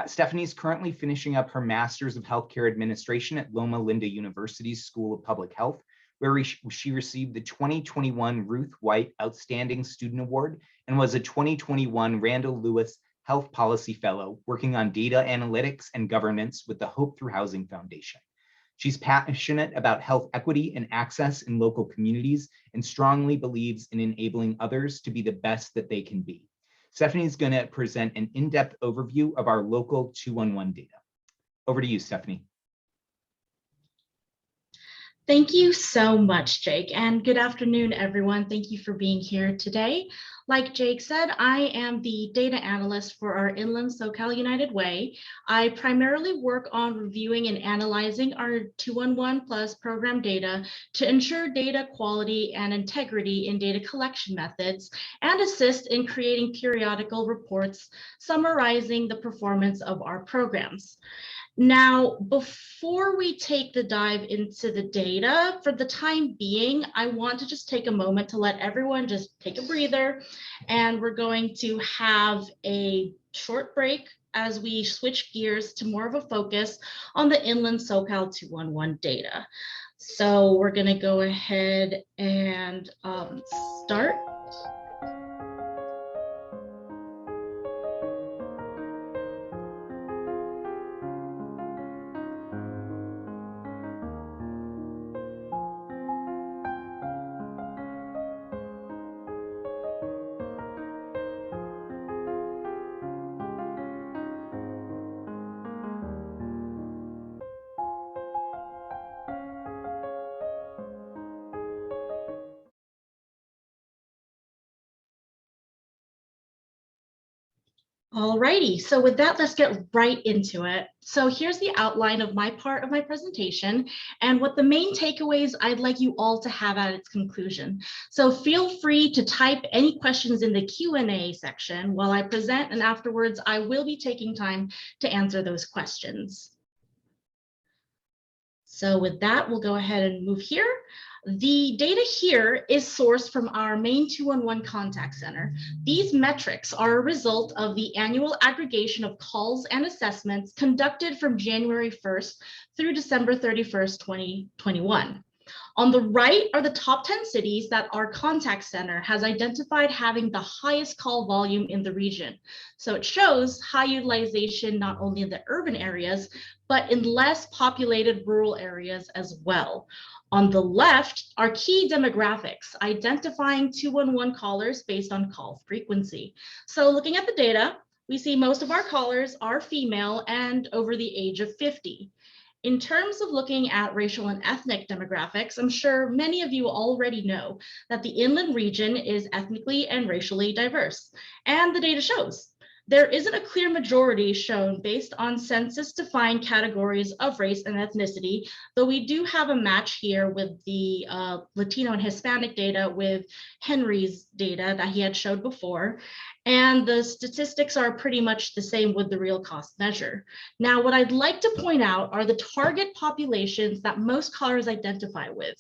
Stephanie is currently finishing up her Master's of Healthcare Administration at Loma Linda University's School of Public Health, where she received the 2021 Ruth White Outstanding Student Award and was a 2021 Randall Lewis Health Policy Fellow working on data analytics and governance with the Hope Through Housing Foundation. She's passionate about health equity and access in local communities and strongly believes in enabling others to be the best that they can be. Stephanie is going to present an in-depth overview of our local 211 data. Over to you, Stephanie. Thank you so much, Jake, and good afternoon, everyone. Thank you for being here today. Like Jake said, I am the data analyst for our Inland SoCal United Way. I primarily work on reviewing and analyzing our 211 Plus program data to ensure data quality and integrity in data collection methods and assist in creating periodical reports summarizing the performance of our programs. Now, before we take the dive into the data, for the time being, I want to just take a moment to let everyone just take a breather, and we're going to have a short break as we switch gears to more of a focus on the Inland SoCal 211 data. So we're going to go ahead and start. Alrighty, so with that, let's get right into it. So here's the outline of my part of my presentation and what the main takeaways I'd like you all to have at its conclusion. So feel free to type any questions in the Q&A section while I present, and afterwards I will be taking time to answer those questions. So with that, we'll go ahead and move here. The data here is sourced from our main 211 contact center. These metrics are a result of the annual aggregation of calls and assessments conducted from January 1st through December 31st, 2021. On the right are the top 10 cities that our contact center has identified having the highest call volume in the region. So it shows high utilization not only in the urban areas, but in less populated rural areas as well. On the left are key demographics, identifying 211 callers based on call frequency. So looking at the data, we see most of our callers are female and over the age of 50. In terms of looking at racial and ethnic demographics, I'm sure many of you already know that the inland region is ethnically and racially diverse, and the data shows. There isn't a clear majority shown based on census-defined categories of race and ethnicity, though we do have a match here with the Latino and Hispanic data with Henry's data that he had showed before. And the statistics are pretty much the same with the real cost measure. Now, what I'd like to point out are the target populations that most callers identify with.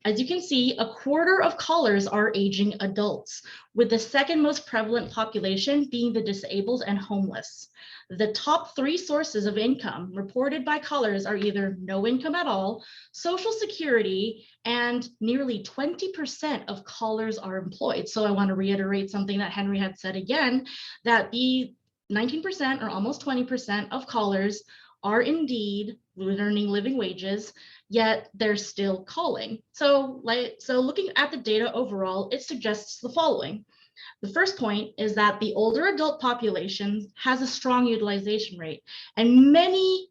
As you can see, a quarter of callers are aging adults, with the second most prevalent population being the disabled and homeless. The top 3 sources of income reported by callers are either no income at all, Social Security, and nearly 20% of callers are employed. So I want to reiterate something that Henry had said again, that the 19% or almost 20% of callers are indeed earning living wages, yet they're still calling. So looking at the data overall, it suggests the following. The first point is that the older adult population has a strong utilization rate, and many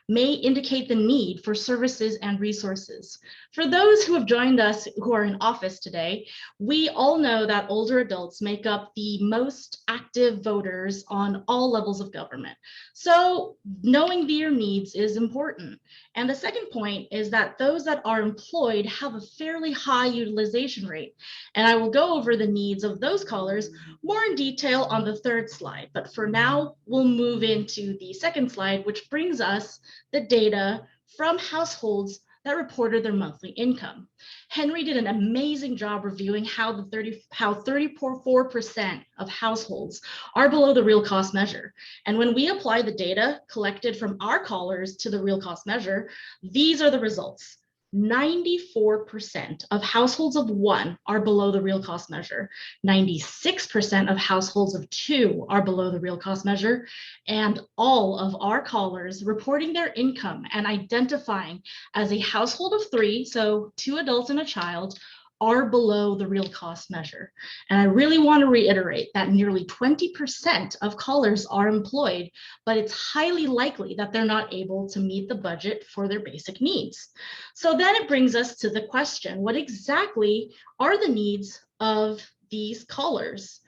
may indicate the need for services and resources. For those who have joined us who are in office today, we all know that older adults make up the most active voters on all levels of government. So knowing their needs is important. And the second point is that those that are employed have a fairly high utilization rate. And I will go over the needs of those callers more in detail on the third slide. But for now, we'll move into the second slide, which brings us the data from households that reported their monthly income. Henry did an amazing job reviewing how 34% of households are below the real cost measure. And when we apply the data collected from our callers to the real cost measure, these are the results. 94% of households of 1 are below the real cost measure. 96% of households of 2 are below the real cost measure. And all of our callers reporting their income and identifying as a household of 3, so 2 adults and a child, are below the real cost measure. And I really want to reiterate that nearly 20% of callers are employed, but it's highly likely that they're not able to meet the budget for their basic needs. So then it brings us to the question, what exactly are the needs of these callers?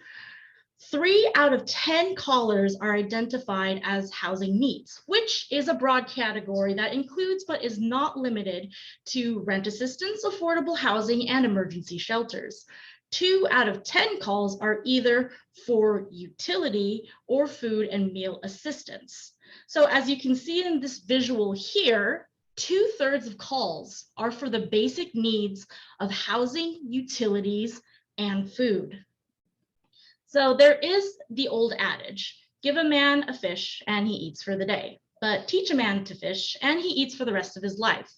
3 out of 10 callers are identified as housing needs, which is a broad category that includes but is not limited to rent assistance, affordable housing, and emergency shelters. 2 out of 10 calls are either for utility or food and meal assistance. So as you can see in this visual here, 2/3 of calls are for the basic needs of housing, utilities, and food. So there is the old adage, give a man a fish and he eats for the day, but teach a man to fish and he eats for the rest of his life.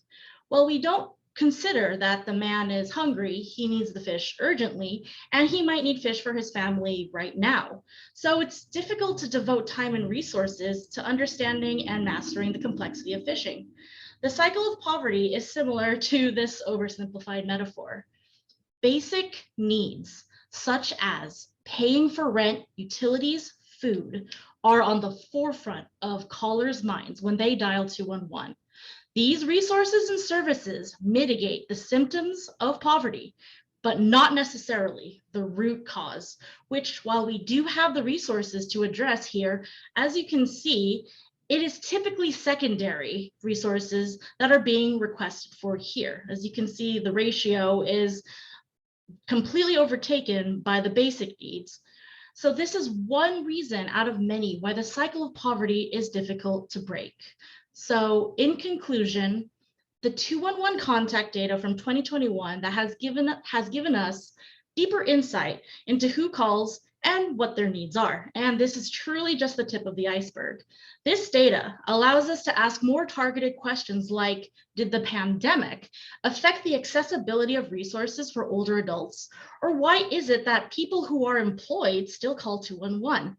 Well, we don't consider that the man is hungry, he needs the fish urgently, and he might need fish for his family right now. So it's difficult to devote time and resources to understanding and mastering the complexity of fishing. The cycle of poverty is similar to this oversimplified metaphor. Basic needs, such as paying for rent, utilities, food, are on the forefront of callers' minds when they dial 211. These resources and services mitigate the symptoms of poverty, but not necessarily the root cause, which, while we do have the resources to address here, as you can see, it is typically secondary resources that are being requested for here. As you can see, the ratio is completely overtaken by the basic needs. So this is one reason out of many why the cycle of poverty is difficult to break. So in conclusion, the 211 contact data from 2021 that has given us deeper insight into who calls and what their needs are. And this is truly just the tip of the iceberg. This data allows us to ask more targeted questions like, did the pandemic affect the accessibility of resources for older adults? Or why is it that people who are employed still call 211?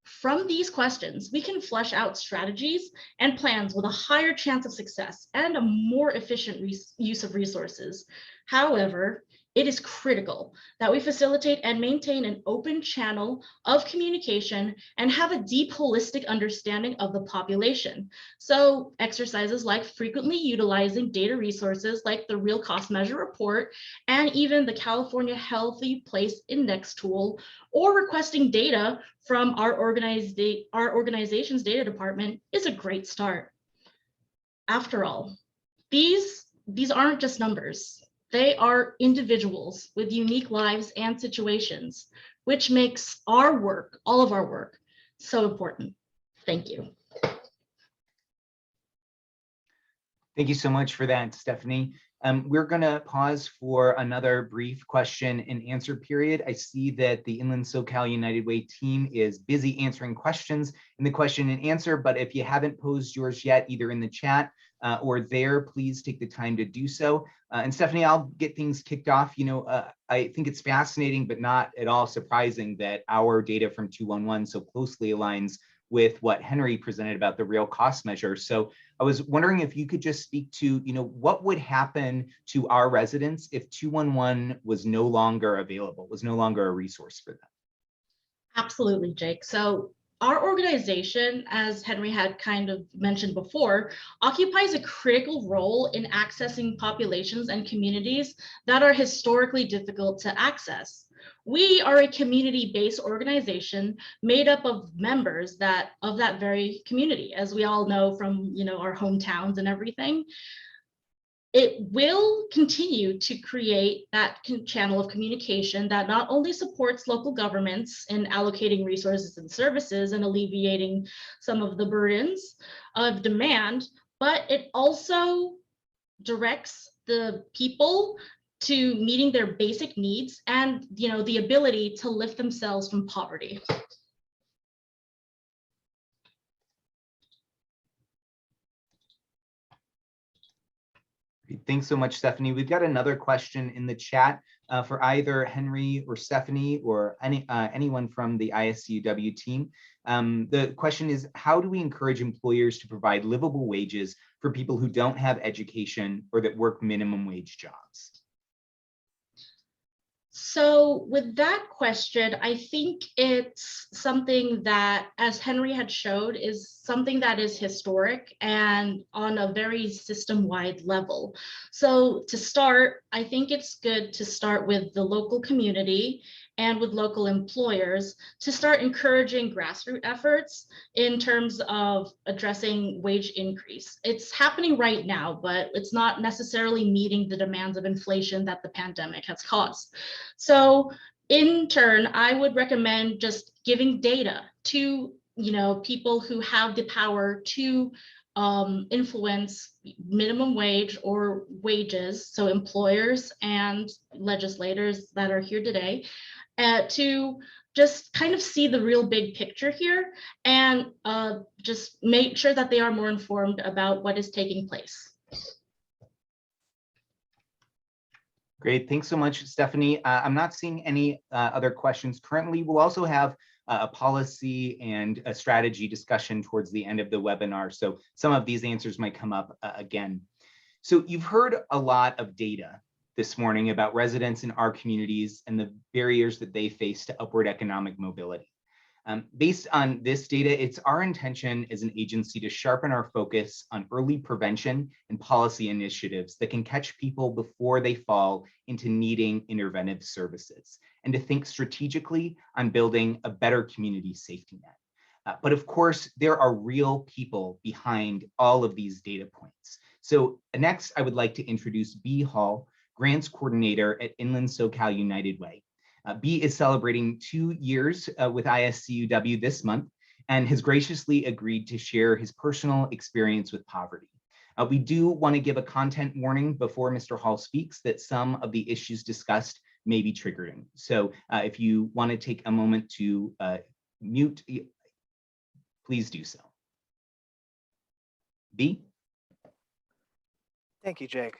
From these questions, we can flesh out strategies and plans with a higher chance of success and a more efficient use of resources. However, it is critical that we facilitate and maintain an open channel of communication and have a deep holistic understanding of the population. So exercises like frequently utilizing data resources like the Real Cost Measure Report and even the California Healthy Place Index tool, or requesting data from our organization's data department is a great start. After all, these aren't just numbers. They are individuals with unique lives and situations, which makes our work, all of our work, so important. Thank you. Thank you so much for that, Stephanie. We're going to pause for another brief question and answer period. I see that the Inland SoCal United Way team is busy answering questions in the question and answer, but if you haven't posed yours yet, either in the chat or there, please take the time to do so. And Stephanie, I'll get things kicked off. You know, I think it's fascinating, but not at all surprising that our data from 211 so closely aligns with what Henry presented about the real cost measure. So I was wondering if you could just speak to, you know, what would happen to our residents if 211 was no longer available, was no longer a resource for them? Absolutely, Jake. So our organization, as Henry had kind of mentioned before, occupies a critical role in accessing populations and communities that are historically difficult to access. We are a community-based organization made up of members of that very community, as we all know from, you know, our hometowns and everything. It will continue to create that channel of communication that not only supports local governments in allocating resources and services and alleviating some of the burdens of demand, but it also directs the people to meeting their basic needs and, you know, the ability to lift themselves from poverty. Thanks so much, Stephanie. We've got another question in the chat for either Henry or Stephanie or anyone from the ISCUW team. The question is, how do we encourage employers to provide livable wages for people who don't have education or that work minimum wage jobs? So with that question, I think it's something that, as Henry had showed, is something that is historic and on a very system-wide level. So to start, I think it's good to start with the local community and with local employers to start encouraging grassroots efforts in terms of addressing wage increase. It's happening right now, but it's not necessarily meeting the demands of inflation that the pandemic has caused. So in turn, I would recommend just giving data to people who have the power to influence minimum wage or wages, so employers and legislators that are here today, to just kind of see the real big picture here and just make sure that they are more informed about what is taking place. Great, thanks so much, Stephanie. I'm not seeing any other questions currently. We'll also have a policy and a strategy discussion towards the end of the webinar, so some of these answers might come up again. So you've heard a lot of data this morning about residents in our communities and the barriers that they face to upward economic mobility. Based on this data, it's our intention as an agency to sharpen our focus on early prevention and policy initiatives that can catch people before they fall into needing interventive services, and to think strategically on building a better community safety net. But of course, there are real people behind all of these data points. So next, I would like to introduce Bee Hall, Grants Coordinator at Inland SoCal United Way. Bee is celebrating 2 years with ISCUW this month and has graciously agreed to share his personal experience with poverty. We do want to give a content warning before Mr. Hall speaks that some of the issues discussed may be triggering. So if you want to take a moment to mute, please do so. Bee? Thank you, Jake.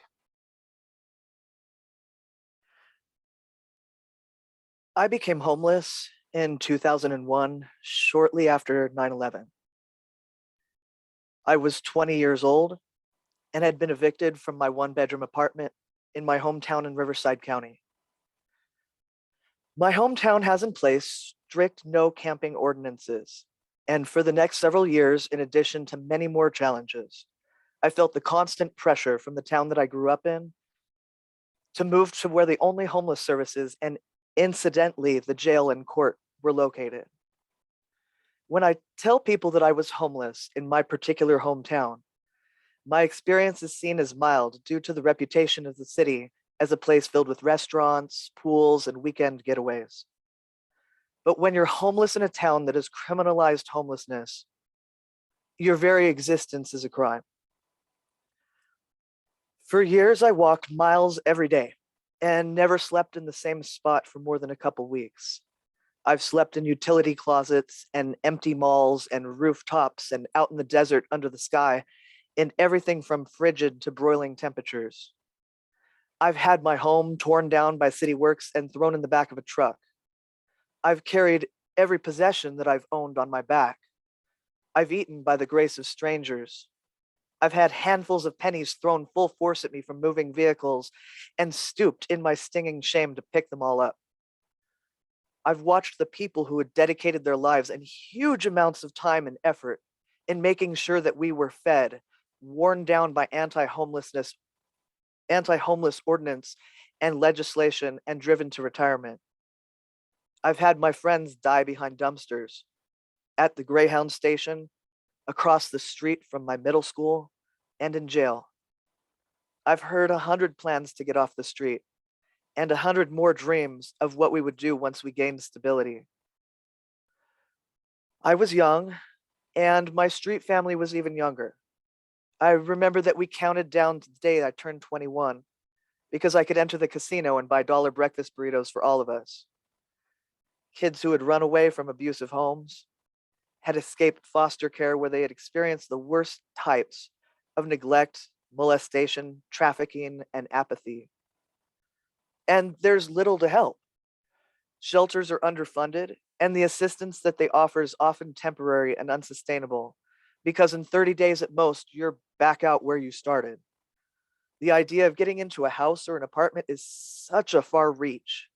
I became homeless in 2001, shortly after 9/11. I was 20 years old and had been evicted from my one-bedroom apartment in my hometown in Riverside County. My hometown has in place strict no camping ordinances, and for the next several years, in addition to many more challenges, I felt the constant pressure from the town that I grew up in to move to where the only homeless services and incidentally the jail and court were located. When I tell people that I was homeless in my particular hometown, my experience is seen as mild due to the reputation of the city as a place filled with restaurants, pools, and weekend getaways. But when you're homeless in a town that has criminalized homelessness, your very existence is a crime. For years, I walked miles every day and never slept in the same spot for more than a couple weeks. I've slept in utility closets and empty malls and rooftops and out in the desert under the sky in everything from frigid to broiling temperatures. I've had my home torn down by city works and thrown in the back of a truck. I've carried every possession that I've owned on my back. I've eaten by the grace of strangers. I've had handfuls of pennies thrown full force at me from moving vehicles and stooped in my stinging shame to pick them all up. I've watched the people who had dedicated their lives and huge amounts of time and effort in making sure that we were fed, worn down by anti-homeless ordinance and legislation, and driven to retirement. I've had my friends die behind dumpsters, at the Greyhound station, across the street from my middle school, and in jail. I've heard 100 plans to get off the street and 100 more dreams of what we would do once we gained stability. I was young, and my street family was even younger. I remember that we counted down to the day I turned 21 because I could enter the casino and buy dollar breakfast burritos for all of us. Kids who had run away from abusive homes, had escaped foster care where they had experienced the worst types of neglect, molestation, trafficking, and apathy. And there's little to help. Shelters are underfunded, and the assistance that they offer is often temporary and unsustainable, because in 30 days at most, you're back out where you started. The idea of getting into a house or an apartment is such a far reach.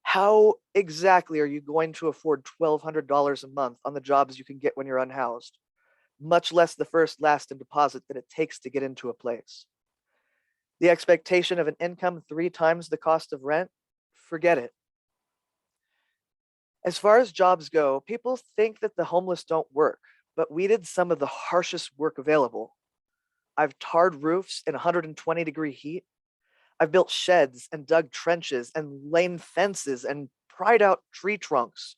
How exactly are you going to afford $1,200 a month on the jobs you can get when you're unhoused, much less the first, last, and deposit that it takes to get into a place? The expectation of an income 3 times the cost of rent? Forget it. As far as jobs go, people think that the homeless don't work, but we did some of the harshest work available. I've tarred roofs in 120-degree heat. I've built sheds and dug trenches and laid fences and pried out tree trunks.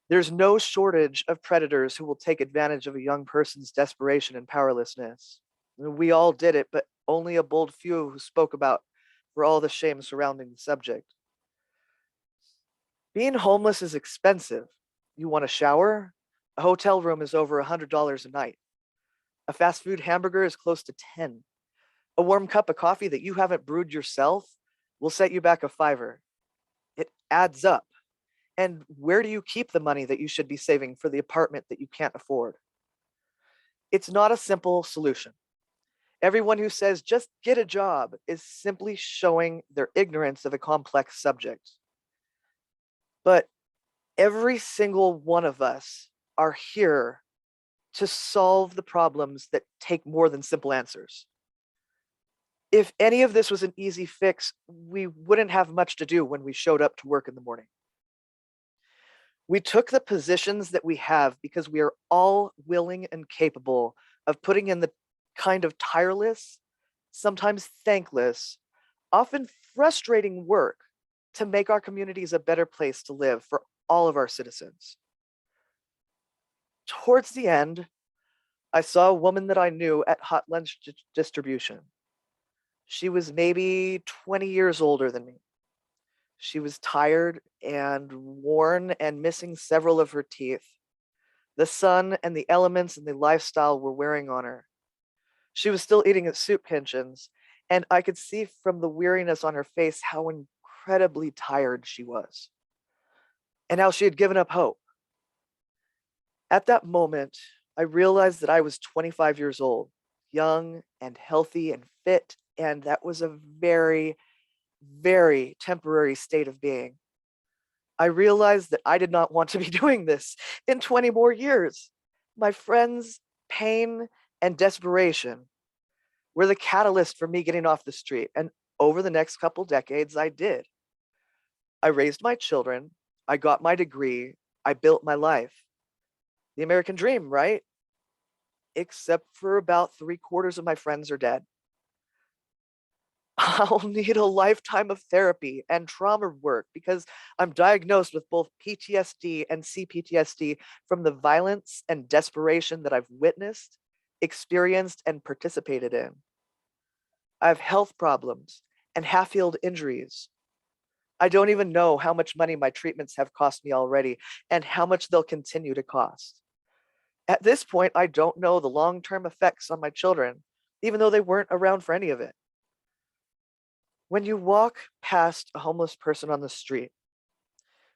There's no shortage of predators who will take advantage of a young person's desperation and powerlessness. We all did it, but only a bold few who spoke about for all the shame surrounding the subject. Being homeless is expensive. You want a shower? A hotel room is over $100 a night. A fast food hamburger is close to 10. A warm cup of coffee that you haven't brewed yourself will set you back a $5. It adds up. And where do you keep the money that you should be saving for the apartment that you can't afford? It's not a simple solution. Everyone who says just get a job is simply showing their ignorance of a complex subject. But every single one of us are here to solve the problems that take more than simple answers. If any of this was an easy fix, we wouldn't have much to do when we showed up to work in the morning. We took the positions that we have because we are all willing and capable of putting in the kind of tireless, sometimes thankless, often frustrating work to make our communities a better place to live for all of our citizens. Towards the end, I saw a woman that I knew at hot lunch distribution. She was maybe 20 years older than me. She was tired and worn and missing several of her teeth. The sun and the elements and the lifestyle were wearing on her. She was still eating at soup kitchens, and I could see from the weariness on her face how incredibly tired she was, and how she had given up hope. At that moment, I realized that I was 25 years old, young and healthy and fit, and that was a very, very temporary state of being. I realized that I did not want to be doing this in 20 more years. My friends' pain and desperation were the catalyst for me getting off the street, and over the next couple decades, I did. I raised my children, I got my degree, I built my life. The American dream, right? Except for about 3/4 of my friends are dead. I'll need a lifetime of therapy and trauma work because I'm diagnosed with both PTSD and CPTSD from the violence and desperation that I've witnessed, experienced, and participated in. I have health problems and half-healed injuries. I don't even know how much money my treatments have cost me already and how much they'll continue to cost. At this point, I don't know the long-term effects on my children, even though they weren't around for any of it. When you walk past a homeless person on the street,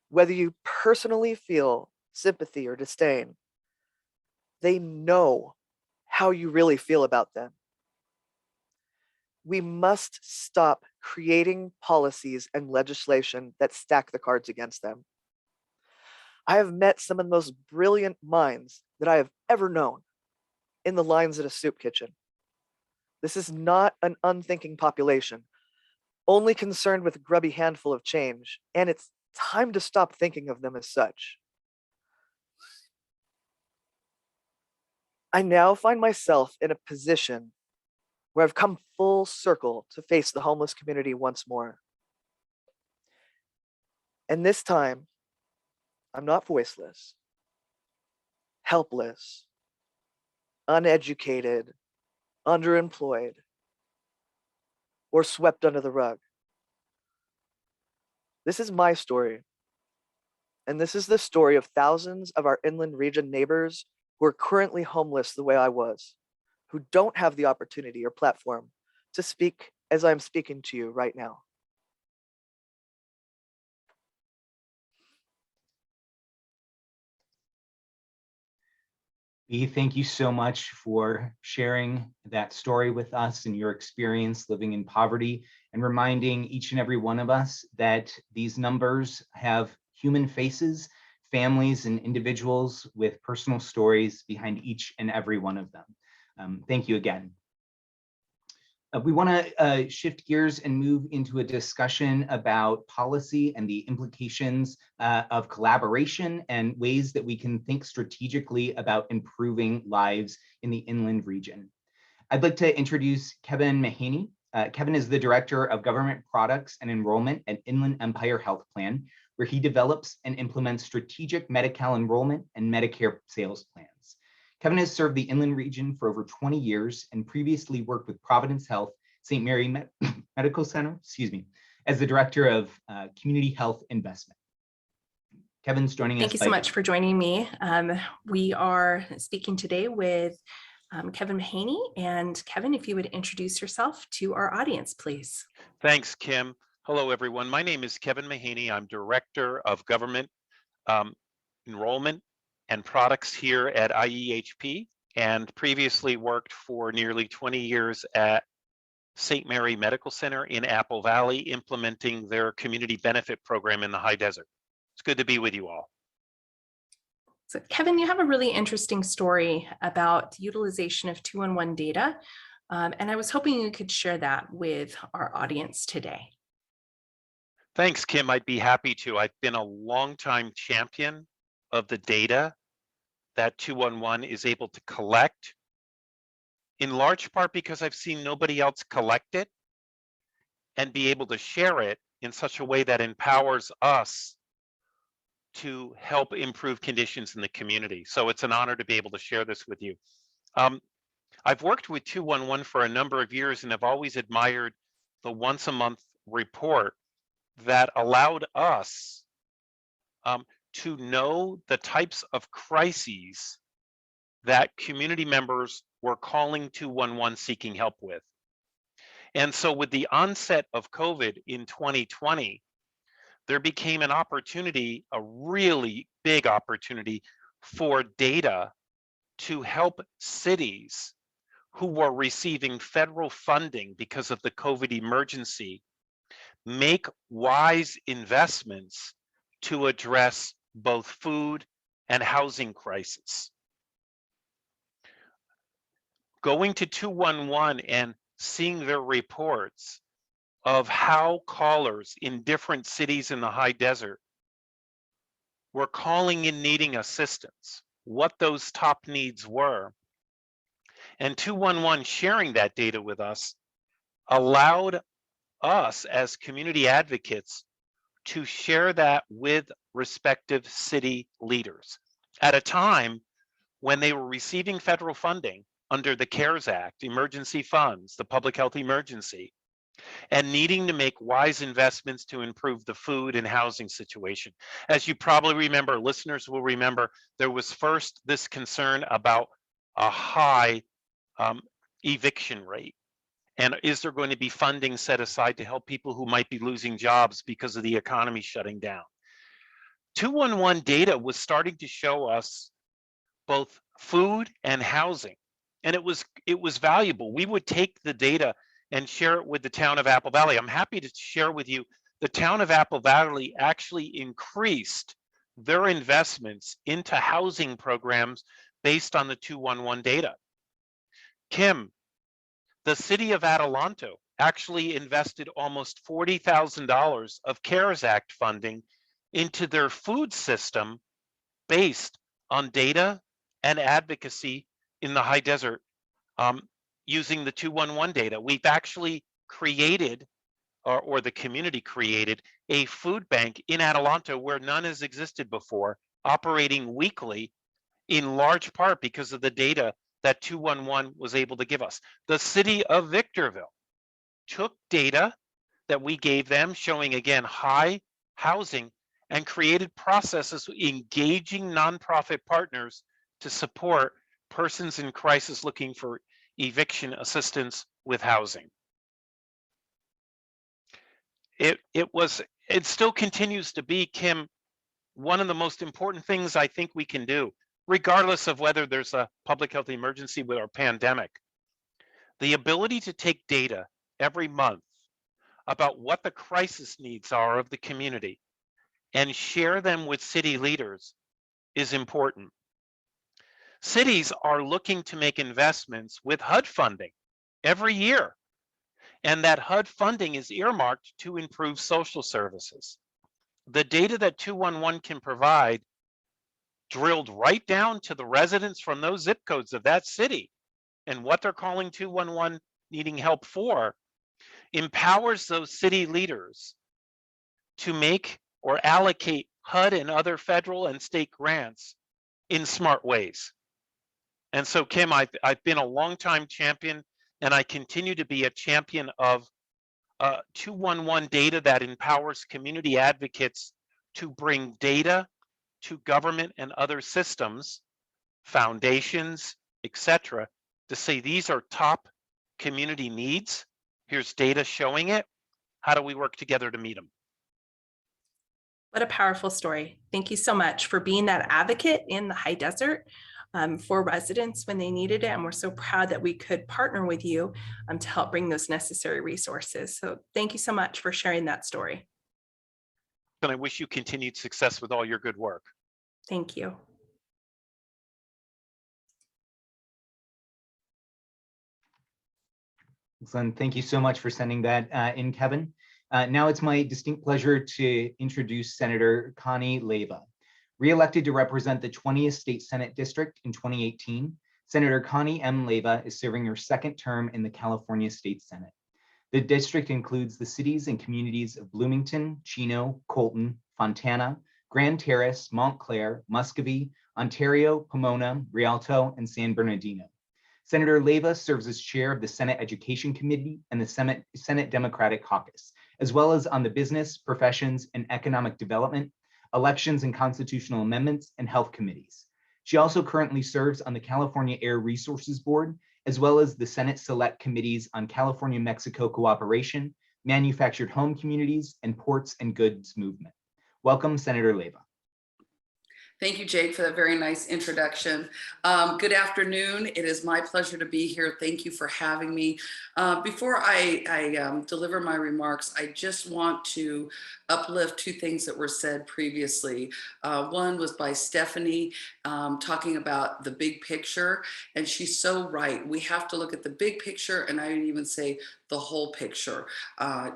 whether you personally feel sympathy or disdain, they know how you really feel about them. We must stop creating policies and legislation that stack the cards against them. I have met some of the most brilliant minds that I have ever known in the lines at a soup kitchen. This is not an unthinking population, only concerned with a grubby handful of change, and it's time to stop thinking of them as such. I now find myself in a position where I've come full circle to face the homeless community once more. And this time, I'm not voiceless, helpless, uneducated, underemployed, or swept under the rug. This is my story. And this is the story of thousands of our inland region neighbors who are currently homeless the way I was, who don't have the opportunity or platform to speak as I'm speaking to you right now. Thank you so much for sharing that story with us and your experience living in poverty, and reminding each and every one of us that these numbers have human faces, families, and individuals with personal stories behind each and every one of them. Thank you again. We want to shift gears and move into a discussion about policy and the implications of collaboration and ways that we can think strategically about improving lives in the inland region. I'd like to introduce Kevin Mahaney. Kevin is the Director of Government Products and Enrollment at Inland Empire Health Plan, where he develops and implements strategic Medi-Cal enrollment and Medicare sales plans. Kevin has served the inland region for over 20 years and previously worked with Providence Health St. Mary Medical Center, as the Director of Community Health Investment. Kevin's joining us. Thank you so much for joining me. We are speaking today with Kevin Mahaney. And Kevin, if you would introduce yourself to our audience, please. Thanks, Kim. Hello, everyone. My name is Kevin Mahaney. I'm Director of Government Enrollment and Products here at IEHP, and previously worked for nearly 20 years at St. Mary Medical Center in Apple Valley, implementing their community benefit program in the high desert. It's good to be with you all. So Kevin, you have a really interesting story about utilization of 211 data, and I was hoping you could share that with our audience today. Thanks, Kim. I'd be happy to. I've been a longtime champion of the data that 211 is able to collect, in large part because I've seen nobody else collect it and be able to share it in such a way that empowers us to help improve conditions in the community. So it's an honor to be able to share this with you. I've worked with 211 for a number of years and have always admired the once a month report that allowed us to know the types of crises that community members were calling 211 seeking help with. And so with the onset of COVID in 2020, there became an opportunity, a really big opportunity for data to help cities who were receiving federal funding because of the COVID emergency make wise investments to address both food and housing crisis. Going to 211 and seeing their reports of how callers in different cities in the high desert were calling in needing assistance, what those top needs were, and 211 sharing that data with us allowed us as community advocates to share that with respective city leaders at a time when they were receiving federal funding under the CARES Act, emergency funds, the public health emergency, and needing to make wise investments to improve the food and housing situation. As you probably remember, listeners will remember, there was first this concern about a high eviction rate. And is there going to be funding set aside to help people who might be losing jobs because of the economy shutting down? 211 data was starting to show us both food and housing, and it was valuable. We would take the data and share it with the town of Apple Valley. I'm happy to share with you, the town of Apple Valley actually increased their investments into housing programs based on the 211 data. Kim, the city of Adelanto actually invested almost $40,000 of CARES Act funding into their food system based on data and advocacy in the high desert using the 211 data. We've actually created, or the community created, a food bank in Adelanto where none has existed before, operating weekly, in large part because of the data that 211 was able to give us. The city of Victorville took data that we gave them showing, again, high housing, and created processes engaging nonprofit partners to support persons in crisis looking for eviction assistance with housing. It still continues to be, Kim, one of the most important things I think we can do. regardless of whether there's a public health emergency with our pandemic. The ability to take data every month about what the crisis needs are of the community and share them with city leaders is important. Cities are looking to make investments with HUD funding every year, and that HUD funding is earmarked to improve social services. The data that 211 can provide, drilled right down to the residents from those zip codes of that city and what they're calling 211 needing help for, empowers those city leaders to make or allocate HUD and other federal and state grants in smart ways. And so, Kim, I've been a longtime champion, and I continue to be a champion of 211 data that empowers community advocates to bring data to government and other systems, foundations, etc., to say these are top community needs. Here's data showing it. How do we work together to meet them? What a powerful story. Thank you so much for being that advocate in the high desert for residents when they needed it. And we're so proud that we could partner with you to help bring those necessary resources. So thank you so much for sharing that story. And I wish you continued success with all your good work. Thank you. Excellent. Thank you so much for sending that in, Kevin. Now it's my distinct pleasure to introduce Senator Connie Leyva. Re-elected to represent the 20th State Senate District in 2018, Senator Connie M. Leyva is serving her second term in the California State Senate. The district includes the cities and communities of Bloomington, Chino, Colton, Fontana, Grand Terrace, Montclair, Muscovy, Ontario, Pomona, Rialto, and San Bernardino. Senator Leyva serves as chair of the Senate Education Committee and the Senate Democratic Caucus, as well as on the Business, Professions, and Economic Development, Elections and Constitutional Amendments, and Health Committees. She also currently serves on the California Air Resources Board, as well as the Senate Select Committees on California-Mexico Cooperation, Manufactured Home Communities, and Ports and Goods Movement. Welcome, Senator Leyva. Thank you, Jake, for that very nice introduction. Good afternoon. It is my pleasure to be here. Thank you for having me. Before I deliver my remarks, I just want to uplift two things that were said previously. One was by Stephanie talking about the big picture, and she's so right. We have to look at the big picture, and I didn't even say the whole picture.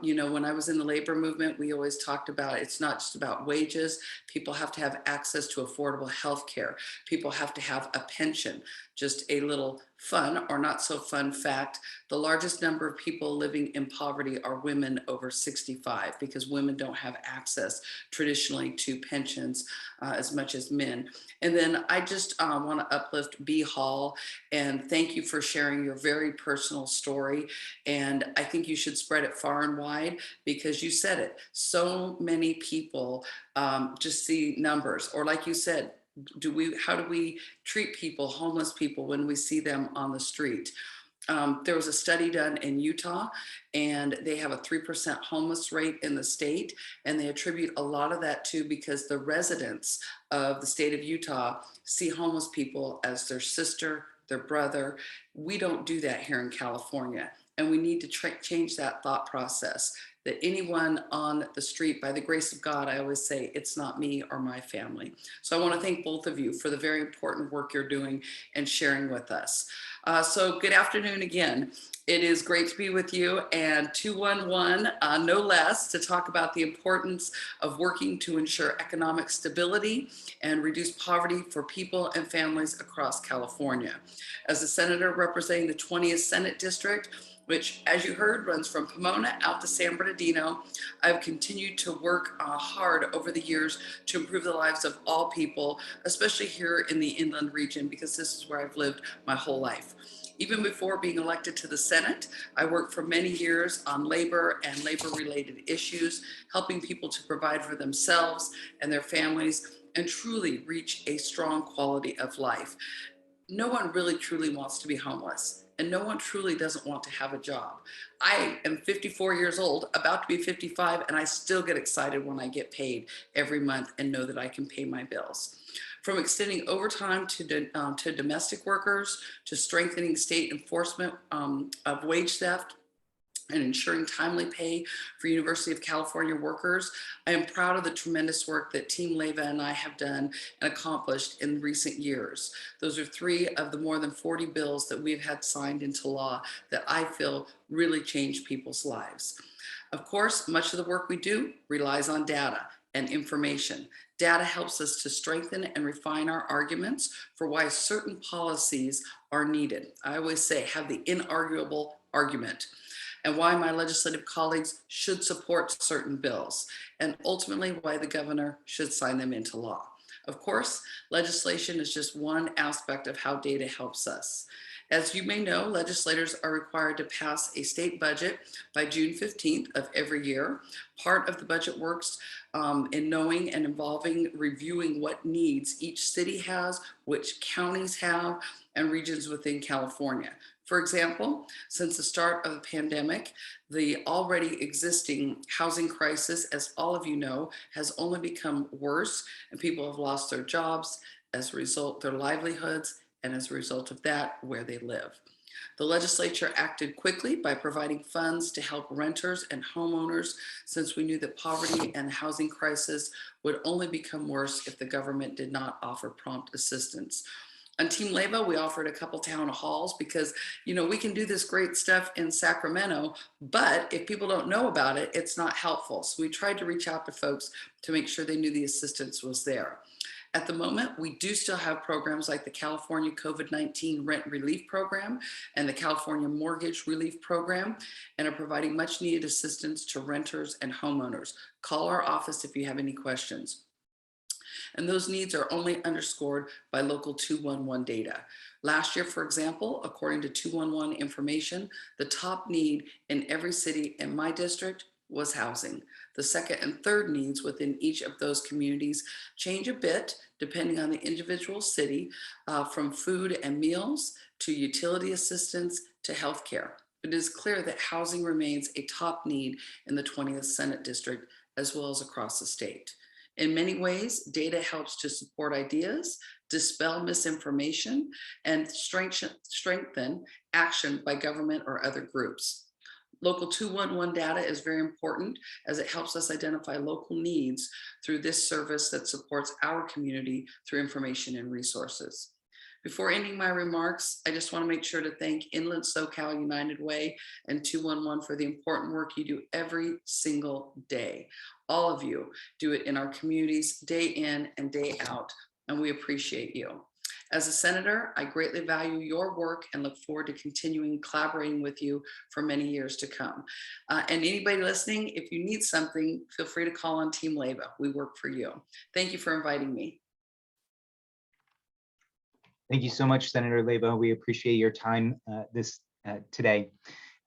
You know, when I was in the labor movement, we always talked about it's not just about wages. People have to have access to affordable health care. People have to have a pension. Just a little fun or not so fun fact, the largest number of people living in poverty are women over 65 because women don't have access traditionally to pensions as much as men. And then I just want to uplift B. Hall and thank you for sharing your very personal story. And I think you should spread it far and wide because you said it. So many people just see numbers, or like you said, how do we treat people, homeless people, when we see them on the street? There was a study done in Utah, and they have a 3% homeless rate in the state, and they attribute a lot of that to because the residents of the state of Utah see homeless people as their sister, their brother. We don't do that here in California, and we need to change that thought process. That anyone on the street, by the grace of God, I always say, it's not me or my family. So I want to thank both of you for the very important work you're doing and sharing with us. So good afternoon again. It is great to be with you, and 211, no less, to talk about the importance of working to ensure economic stability and reduce poverty for people and families across California. As a senator representing the 20th Senate District, which, as you heard, runs from Pomona out to San Bernardino, I've continued to work hard over the years to improve the lives of all people, especially here in the inland region, because this is where I've lived my whole life. Even before being elected to the Senate, I worked for many years on labor and labor-related issues, helping people to provide for themselves and their families and truly reach a strong quality of life. No one really truly wants to be homeless. and no one truly doesn't want to have a job. I am 54 years old, about to be 55, and I still get excited when I get paid every month and know that I can pay my bills. From extending overtime to domestic workers, to strengthening state enforcement of wage theft, and ensuring timely pay for University of California workers, I am proud of the tremendous work that Team Leva and I have done and accomplished in recent years. Those are 3 of the more than 40 bills that we've had signed into law that I feel really change people's lives. Of course, much of the work we do relies on data and information. Data helps us to strengthen and refine our arguments for why certain policies are needed. I always say, have the inarguable argument, and why my legislative colleagues should support certain bills, and ultimately why the governor should sign them into law. Of course, legislation is just one aspect of how data helps us. As you may know, legislators are required to pass a state budget by June 15th of every year. Part of the budget works in knowing and involving reviewing what needs each city has, which counties have, and regions within California. For example, since the start of the pandemic, the already existing housing crisis, as all of you know, has only become worse, and people have lost their jobs, as a result, their livelihoods, and as a result of that, where they live. The legislature acted quickly by providing funds to help renters and homeowners, since we knew that poverty and the housing crisis would only become worse if the government did not offer prompt assistance. On Team Leva, we offered a couple town halls because, you know, we can do this great stuff in Sacramento, but if people don't know about it, it's not helpful. So we tried to reach out to folks to make sure they knew the assistance was there. At the moment, we do still have programs like the California COVID-19 Rent Relief Program and the California Mortgage Relief Program, and are providing much needed assistance to renters and homeowners. Call our office if you have any questions. And those needs are only underscored by local 211 data. Last year, for example, according to 211 information, the top need in every city in my district was housing. The second and third needs within each of those communities change a bit depending on the individual city, from food and meals to utility assistance to healthcare. It is clear that housing remains a top need in the 20th Senate District, as well as across the state. In many ways, data helps to support ideas, dispel misinformation, and strengthen action by government or other groups. Local 211 data is very important as it helps us identify local needs through this service that supports our community through information and resources. Before ending my remarks, I just want to make sure to thank Inland SoCal United Way and 211 for the important work you do every single day. All of you do it in our communities day in and day out, and we appreciate you. As a senator, I greatly value your work and look forward to continuing collaborating with you for many years to come. And anybody listening, if you need something, feel free to call on Team Leva. We work for you. Thank you for inviting me. Thank you so much, Senator Leva. We appreciate your time today.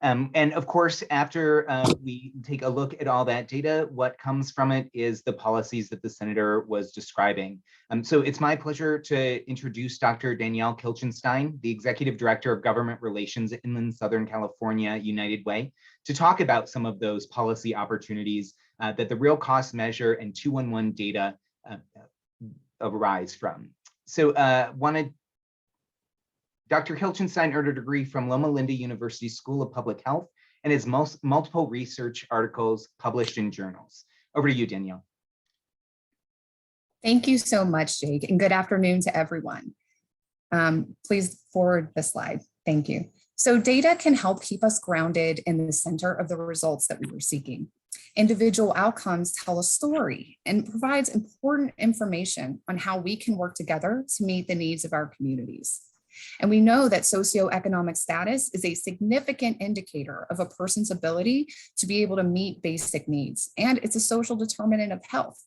And of course, after we take a look at all that data, what comes from it is the policies that the senator was describing. So it's my pleasure to introduce Dr. Danielle Kilchenstein, the Executive Director of Government Relations at Inland Southern California United Way, to talk about some of those policy opportunities that the real cost measure and 211 data arise from. So Dr. Kilchenstein earned a degree from Loma Linda University School of Public Health and has multiple research articles published in journals. Over to you, Danielle. Thank you so much, Jake, and good afternoon to everyone. Please forward the slide. Thank you. So data can help keep us grounded in the center of the results that we were seeking. Individual outcomes tell a story and provides important information on how we can work together to meet the needs of our communities. And we know that socioeconomic status is a significant indicator of a person's ability to be able to meet basic needs, and it's a social determinant of health.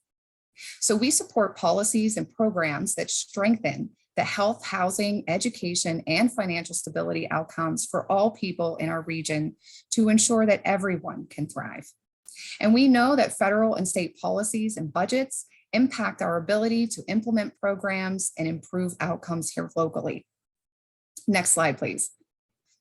So we support policies and programs that strengthen the health, housing, education, and financial stability outcomes for all people in our region to ensure that everyone can thrive. And we know that federal and state policies and budgets impact our ability to implement programs and improve outcomes here locally. Next slide, please.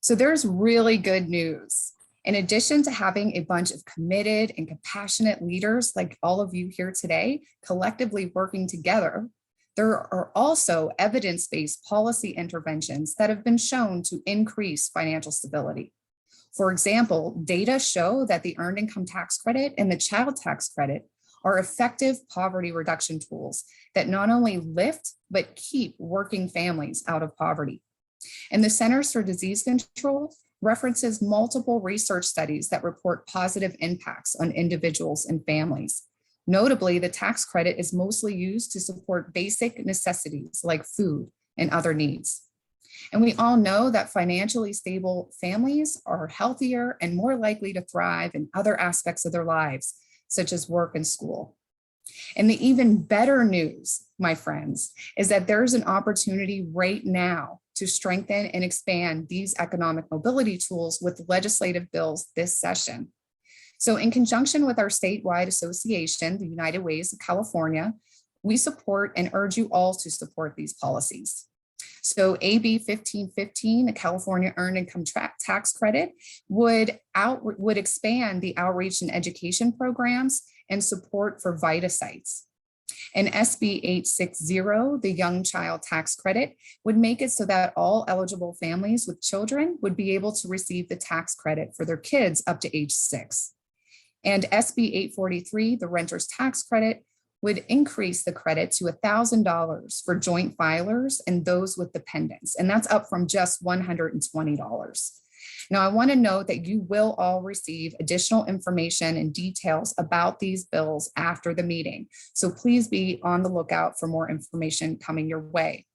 So there's really good news. In addition to having a bunch of committed and compassionate leaders like all of you here today, collectively working together, there are also evidence-based policy interventions that have been shown to increase financial stability. For example, data show that the Earned Income Tax Credit and the Child Tax Credit are effective poverty reduction tools that not only lift, but keep working families out of poverty. And the Centers for Disease Control references multiple research studies that report positive impacts on individuals and families. Notably, the tax credit is mostly used to support basic necessities like food and other needs. And we all know that financially stable families are healthier and more likely to thrive in other aspects of their lives, such as work and school. And the even better news, my friends, is that there's an opportunity right now to strengthen and expand these economic mobility tools with legislative bills this session. So in conjunction with our statewide association, the United Ways of California, we support and urge you all to support these policies. So AB 1515, the California Earned Income Tax Credit, would expand the outreach and education programs and support for VITA sites. And SB 860, the Young Child Tax Credit, would make it so that all eligible families with children would be able to receive the tax credit for their kids up to age 6. And SB 843, the Renter's Tax Credit, would increase the credit to $1,000 for joint filers and those with dependents, and that's up from just $120. Now, I want to note that you will all receive additional information and details about these bills after the meeting, so please be on the lookout for more information coming your way.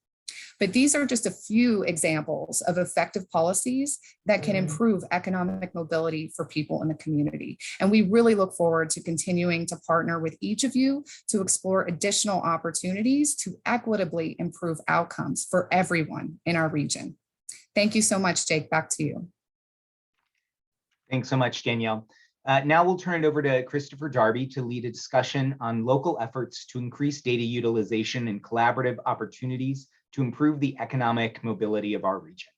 But these are just a few examples of effective policies that can improve economic mobility for people in the community. And we really look forward to continuing to partner with each of you to explore additional opportunities to equitably improve outcomes for everyone in our region. Thank you so much, Jake. Back to you. Thanks so much, Danielle. Now we'll turn it over to Christopher Darby to lead a discussion on local efforts to increase data utilization and collaborative opportunities to improve the economic mobility of our region.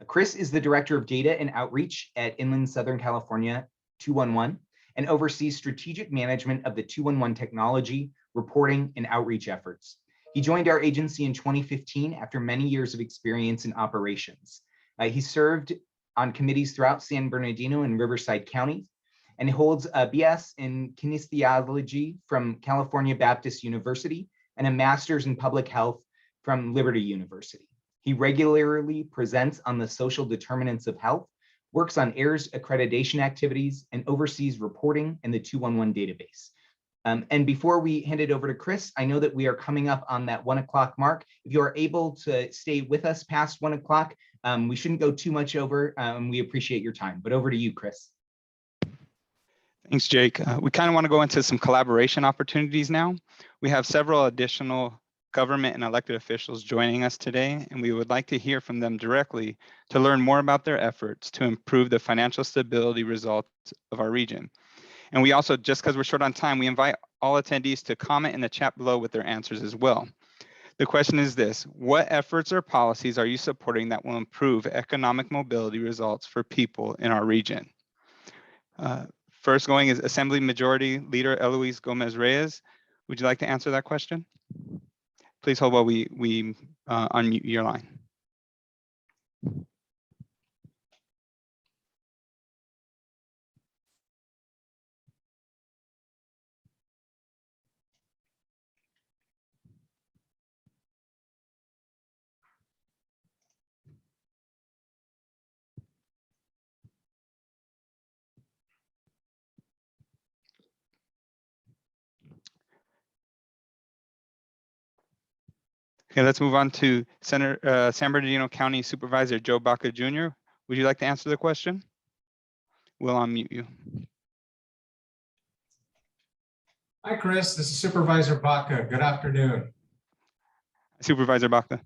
Chris is the Director of Data and Outreach at Inland Southern California 211 and oversees strategic management of the 211 technology, reporting, and outreach efforts. He joined our agency in 2015 after many years of experience in operations. He served on committees throughout San Bernardino and Riverside counties, and he holds a BS in kinesiology from California Baptist University and a master's in public health from Liberty University. He regularly presents on the social determinants of health, works on AIRS accreditation activities, and oversees reporting in the 211 database. And before we hand it over to Chris, I know that we are coming up on that 1 o'clock mark. If you are able to stay with us past 1 o'clock, we shouldn't go too much over. We appreciate your time, but over to you, Chris. Thanks, Jake. We kind of want to go into some collaboration opportunities now. We have several additional government and elected officials joining us today, and we would like to hear from them directly to learn more about their efforts to improve the financial stability results of our region. And we also, just because we're short on time, we invite all attendees to comment in the chat below with their answers as well. The question is this: what efforts or policies are you supporting that will improve economic mobility results for people in our region? First going is Assembly Majority Leader Eloise Gomez Reyes. Would you like to answer that question? Please hold while we unmute your line. Okay, let's move on to San Bernardino County Supervisor Joe Baca Jr. Would you like to answer the question? We'll unmute you. Hi, Chris. This is Supervisor Baca. Good afternoon. Supervisor Baca.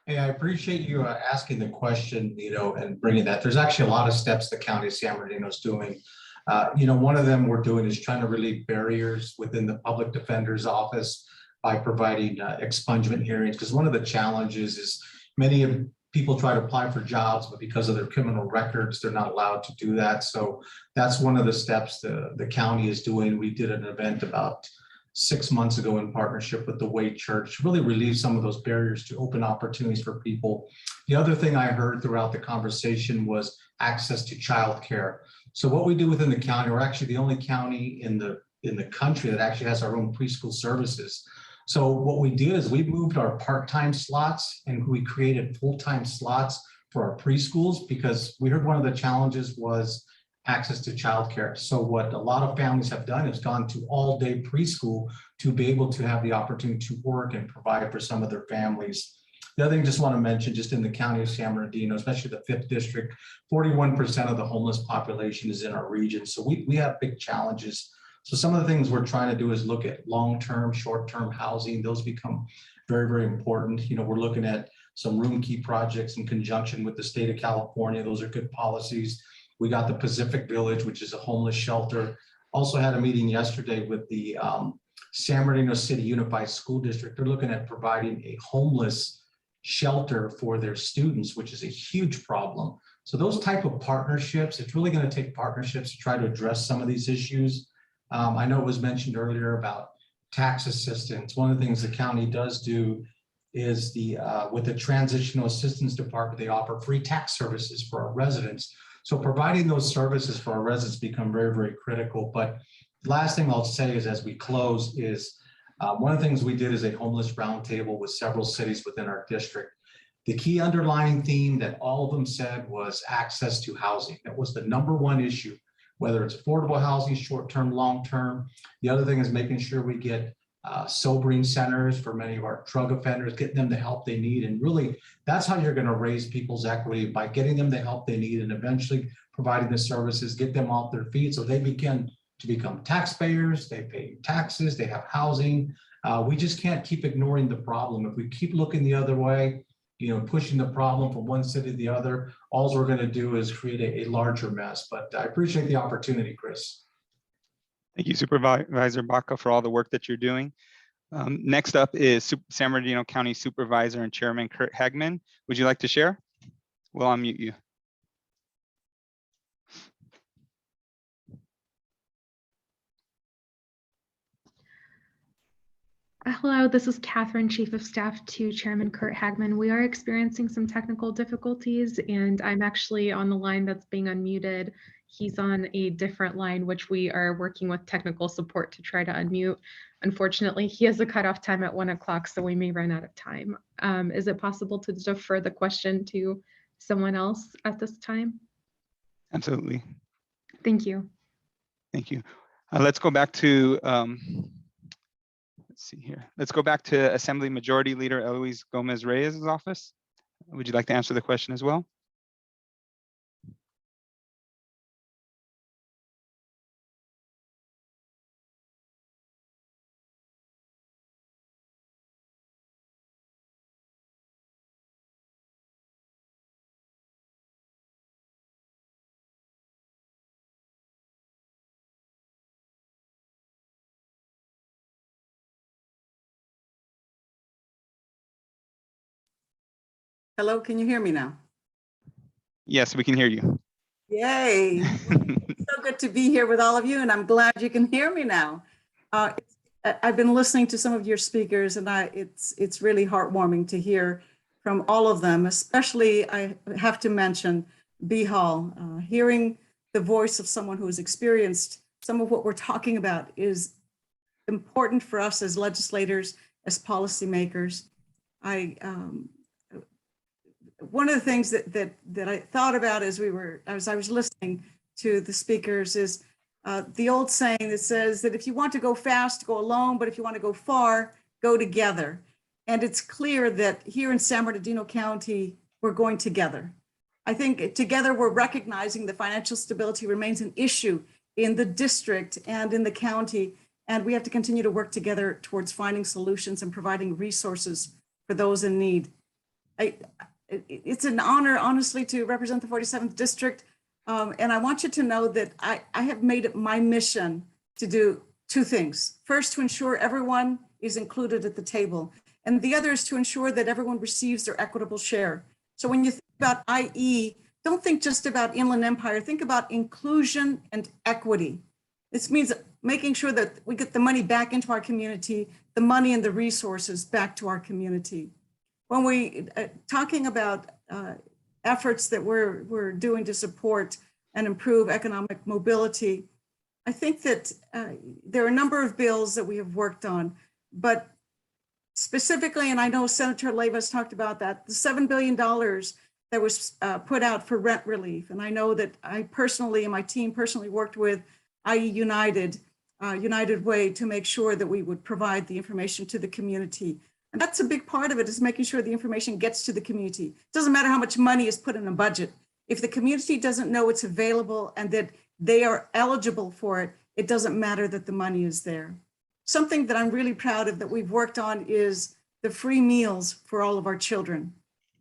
Hey, I appreciate you asking the question, and bringing that. There's actually a lot of steps the County of San Bernardino is doing. One of them we're doing is trying to relieve barriers within the Public Defender's Office by providing expungement hearings, because one of the challenges is many of people try to apply for jobs, but because of their criminal records, they're not allowed to do that. So that's one of the steps the county is doing. We did an event about 6 months ago in partnership with the Wright Church, really relieve some of those barriers to open opportunities for people. The other thing I heard throughout the conversation was access to childcare. So what we do within the county, we're actually the only county in the country that actually has our own preschool services. So what we did is we moved our part-time slots and we created full-time slots for our preschools, because we heard one of the challenges was access to childcare. So what a lot of families have done is gone to all-day preschool to be able to have the opportunity to work and provide for some of their families. The other thing I just want to mention, just in the county of San Bernardino, especially the 5th district, 41% of the homeless population is in our region. So we have big challenges. So some of the things we're trying to do is look at long-term, short-term housing. Those become very, very important. You know, we're looking at some room key projects in conjunction with the state of California. Those are good policies. We got the Pacific Village, which is a homeless shelter. Also had a meeting yesterday with the San Bernardino City Unified School District. They're looking at providing a homeless shelter for their students, which is a huge problem. So those type of partnerships, it's really going to take partnerships to try to address some of these issues. I know it was mentioned earlier about tax assistance. One of the things the county does do is with the Transitional Assistance Department, they offer free tax services for our residents. So providing those services for our residents become very, very critical. But the last thing I'll say is, as we close, is one of the things we did is a homeless roundtable with several cities within our district. The key underlying theme that all of them said was access to housing. That was the #1 issue, whether it's affordable housing, short-term, long-term. The other thing is making sure we get sobering centers for many of our drug offenders, getting them the help they need. And really, that's how you're going to raise people's equity, by getting them the help they need and eventually providing the services, get them off their feet so they begin to become taxpayers, they pay taxes, they have housing. We just can't keep ignoring the problem. If we keep looking the other way, you know, pushing the problem from one city to the other, all we're going to do is create a larger mess. But I appreciate the opportunity, Chris. Thank you, Supervisor Baca, for all the work that you're doing. Next up is San Bernardino County Supervisor and Chairman Kurt Hagman. Would you like to share? We'll unmute you. Hello, this is Catherine, Chief of Staff to Chairman Kurt Hagman. We are experiencing some technical difficulties, and I'm actually on the line that's being unmuted. He's on a different line, which we are working with technical support to try to unmute. Unfortunately, he has a cutoff time at 1 o'clock, so we may run out of time. Is it possible to defer the question to someone else at this time? Absolutely. Thank you. Thank you. Let's go back to let's see here. Let's go back to Assembly Majority Leader Eloise Gomez Reyes' office. Would you like to answer the question as well? Hello, can you hear me now? Yes, we can hear you. Yay. So good to be here with all of you, and I'm glad you can hear me now. I've been listening to some of your speakers, and it's really heartwarming to hear from all of them, especially I have to mention B. Hall. Hearing the voice of someone who has experienced some of what we're talking about is important for us as legislators, as policymakers. One of the things that I thought about as I was listening to the speakers is the old saying that says that if you want to go fast, go alone, but if you want to go far, go together. And it's clear that here in San Bernardino County, we're going together. I think together we're recognizing the financial stability remains an issue in the district and in the county, and we have to continue to work together towards finding solutions and providing resources for those in need. It's an honor, honestly, to represent the 47th district. And I want you to know that I have made it my mission to do two things. First, to ensure everyone is included at the table. And the other is to ensure that everyone receives their equitable share. So when you think about IE, don't think just about Inland Empire, think about inclusion and equity. This means making sure that we get the money back into our community, the money and the resources back to our community. When we talking about efforts that we're doing to support and improve economic mobility, I think that there are a number of bills that we have worked on, but specifically, and I know Senator Leva's talked about that, the $7 billion that was put out for rent relief. And I know that I personally and my team personally worked with IE United Way to make sure that we would provide the information to the community. And that's a big part of it, is making sure the information gets to the community. It doesn't matter how much money is put in a budget. If the community doesn't know it's available and that they are eligible for it, it doesn't matter that the money is there. Something that I'm really proud of that we've worked on is the free meals for all of our children.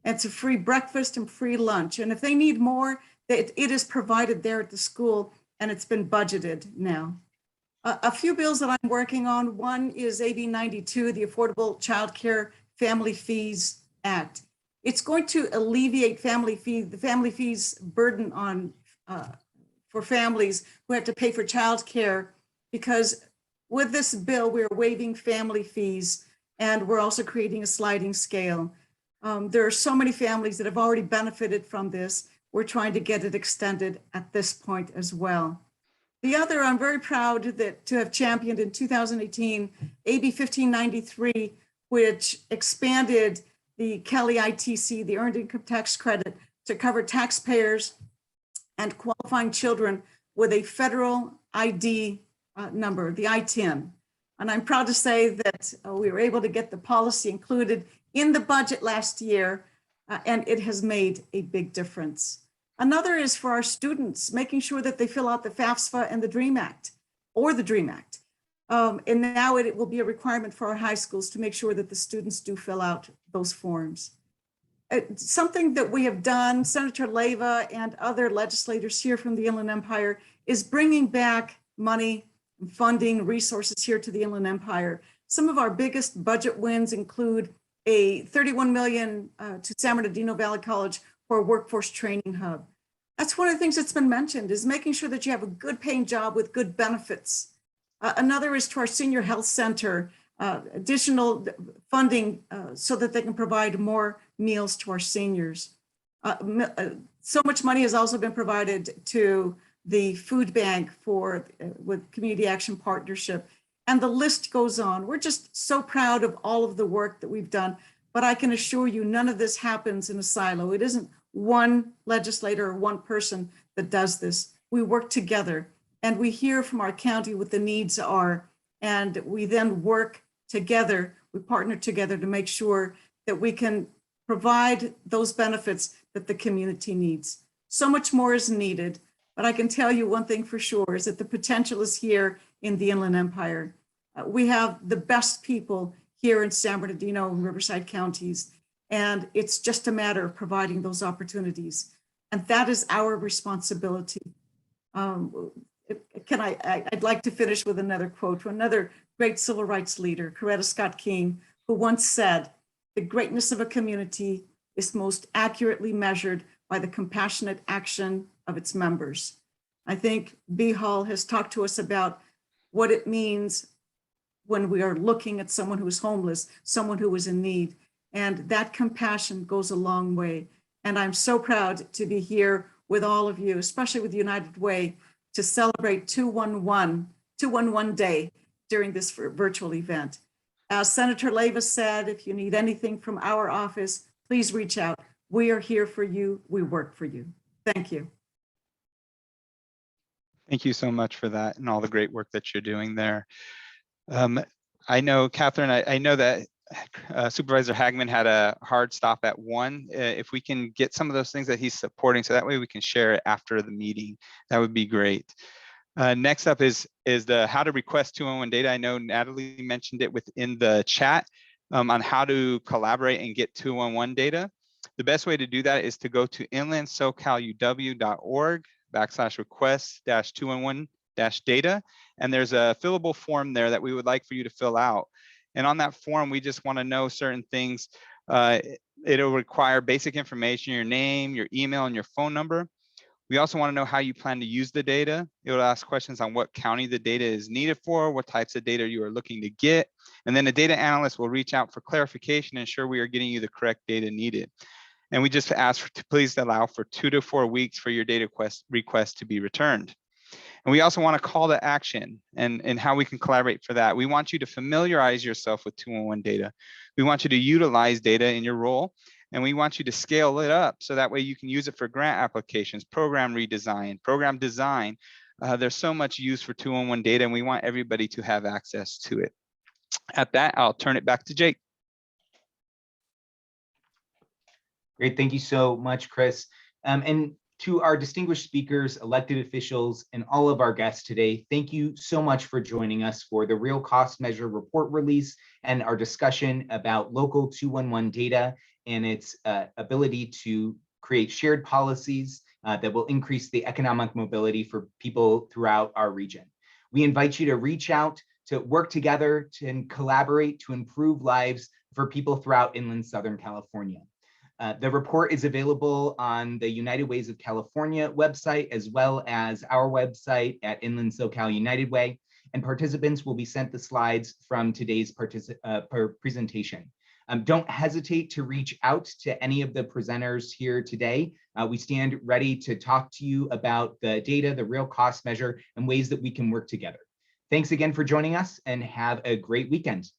It's a free breakfast and free lunch. And if they need more, it is provided there at the school, and it's been budgeted now. A few bills that I'm working on, one is AB 92, the Affordable Child Care Family Fees Act. It's going to alleviate the family fees burden on for families who have to pay for child care, because with this bill, we're waiving family fees, and we're also creating a sliding scale. There are so many families that have already benefited from this. We're trying to get it extended at this point as well. The other, I'm very proud to have championed in 2018, AB 1593, which expanded the Kelly ITC, the Earned Income Tax Credit, to cover taxpayers and qualifying children with a federal ID number, the ITIN. And I'm proud to say that we were able to get the policy included in the budget last year, and it has made a big difference. Another is for our students, making sure that they fill out the FAFSA and the DREAM Act, or the DREAM Act. And now it will be a requirement for our high schools to make sure that the students do fill out those forms. Something that we have done, Senator Leva and other legislators here from the Inland Empire, is bringing back money, funding, resources here to the Inland Empire. Some of our biggest budget wins include a $31 million to San Bernardino Valley College for a workforce training hub. That's one of the things that's been mentioned, is making sure that you have a good paying job with good benefits. Another is to our senior health center, additional funding so that they can provide more meals to our seniors. So much money has also been provided to the food bank with Community Action Partnership, and the list goes on. We're just so proud of all of the work that we've done, but I can assure you none of this happens in a silo. It isn't one legislator or one person that does this. We work together, and we hear from our county what the needs are, and we then work together, we partner together to make sure that we can provide those benefits that the community needs. So much more is needed, but I can tell you one thing for sure, is that the potential is here in the Inland Empire. We have the best people here in San Bernardino and Riverside counties, and it's just a matter of providing those opportunities. And that is our responsibility. I'd like to finish with another quote from another great civil rights leader, Coretta Scott King, who once said, "The greatness of a community is most accurately measured by the compassionate action of its members." I think B. Hall has talked to us about what it means when we are looking at someone who is homeless, someone who is in need, and that compassion goes a long way. And I'm so proud to be here with all of you, especially with United Way, to celebrate 211 Day during this virtual event. As Senator Leva said, if you need anything from our office, please reach out. We are here for you. We work for you. Thank you. Thank you so much for that and all the great work that you're doing there. I know, Catherine, I know that Supervisor Hagman had a hard stop at 1. If we can get some of those things that he's supporting, so that way we can share it after the meeting, that would be great. Next up is the how to request 211 data. I know Natalie mentioned it within the chat on how to collaborate and get 211 data. The best way to do that is to go to inlandsocalUW.org/request-211-data, and there's a fillable form there that we would like for you to fill out. And on that form, we just want to know certain things. It'll require basic information, your name, your email, and your phone number. We also want to know how you plan to use the data. It will ask questions on what county the data is needed for, what types of data you are looking to get, and then a data analyst will reach out for clarification and ensure we are getting you the correct data needed. And we just ask to please allow for 2 to 4 weeks for your data request to be returned. And we also want a call to action and how we can collaborate for that. We want you to familiarize yourself with 211 data. We want you to utilize data in your role, and we want you to scale it up so that way you can use it for grant applications, program redesign, program design. There's so much use for 211 data, and we want everybody to have access to it. At that, I'll turn it back to Jake. Great, thank you so much, Chris. And to our distinguished speakers, elected officials, and all of our guests today, thank you so much for joining us for the Real Cost Measure report release and our discussion about local 211 data and its ability to create shared policies that will increase the economic mobility for people throughout our region. We invite you to reach out, to work together, and collaborate to improve lives for people throughout inland Southern California. The report is available on the United Ways of California website, as well as our website at Inland SoCal United Way, and participants will be sent the slides from today's presentation. Don't hesitate to reach out to any of the presenters here today. We stand ready to talk to you about the data, the real cost measure, and ways that we can work together. Thanks again for joining us, and have a great weekend.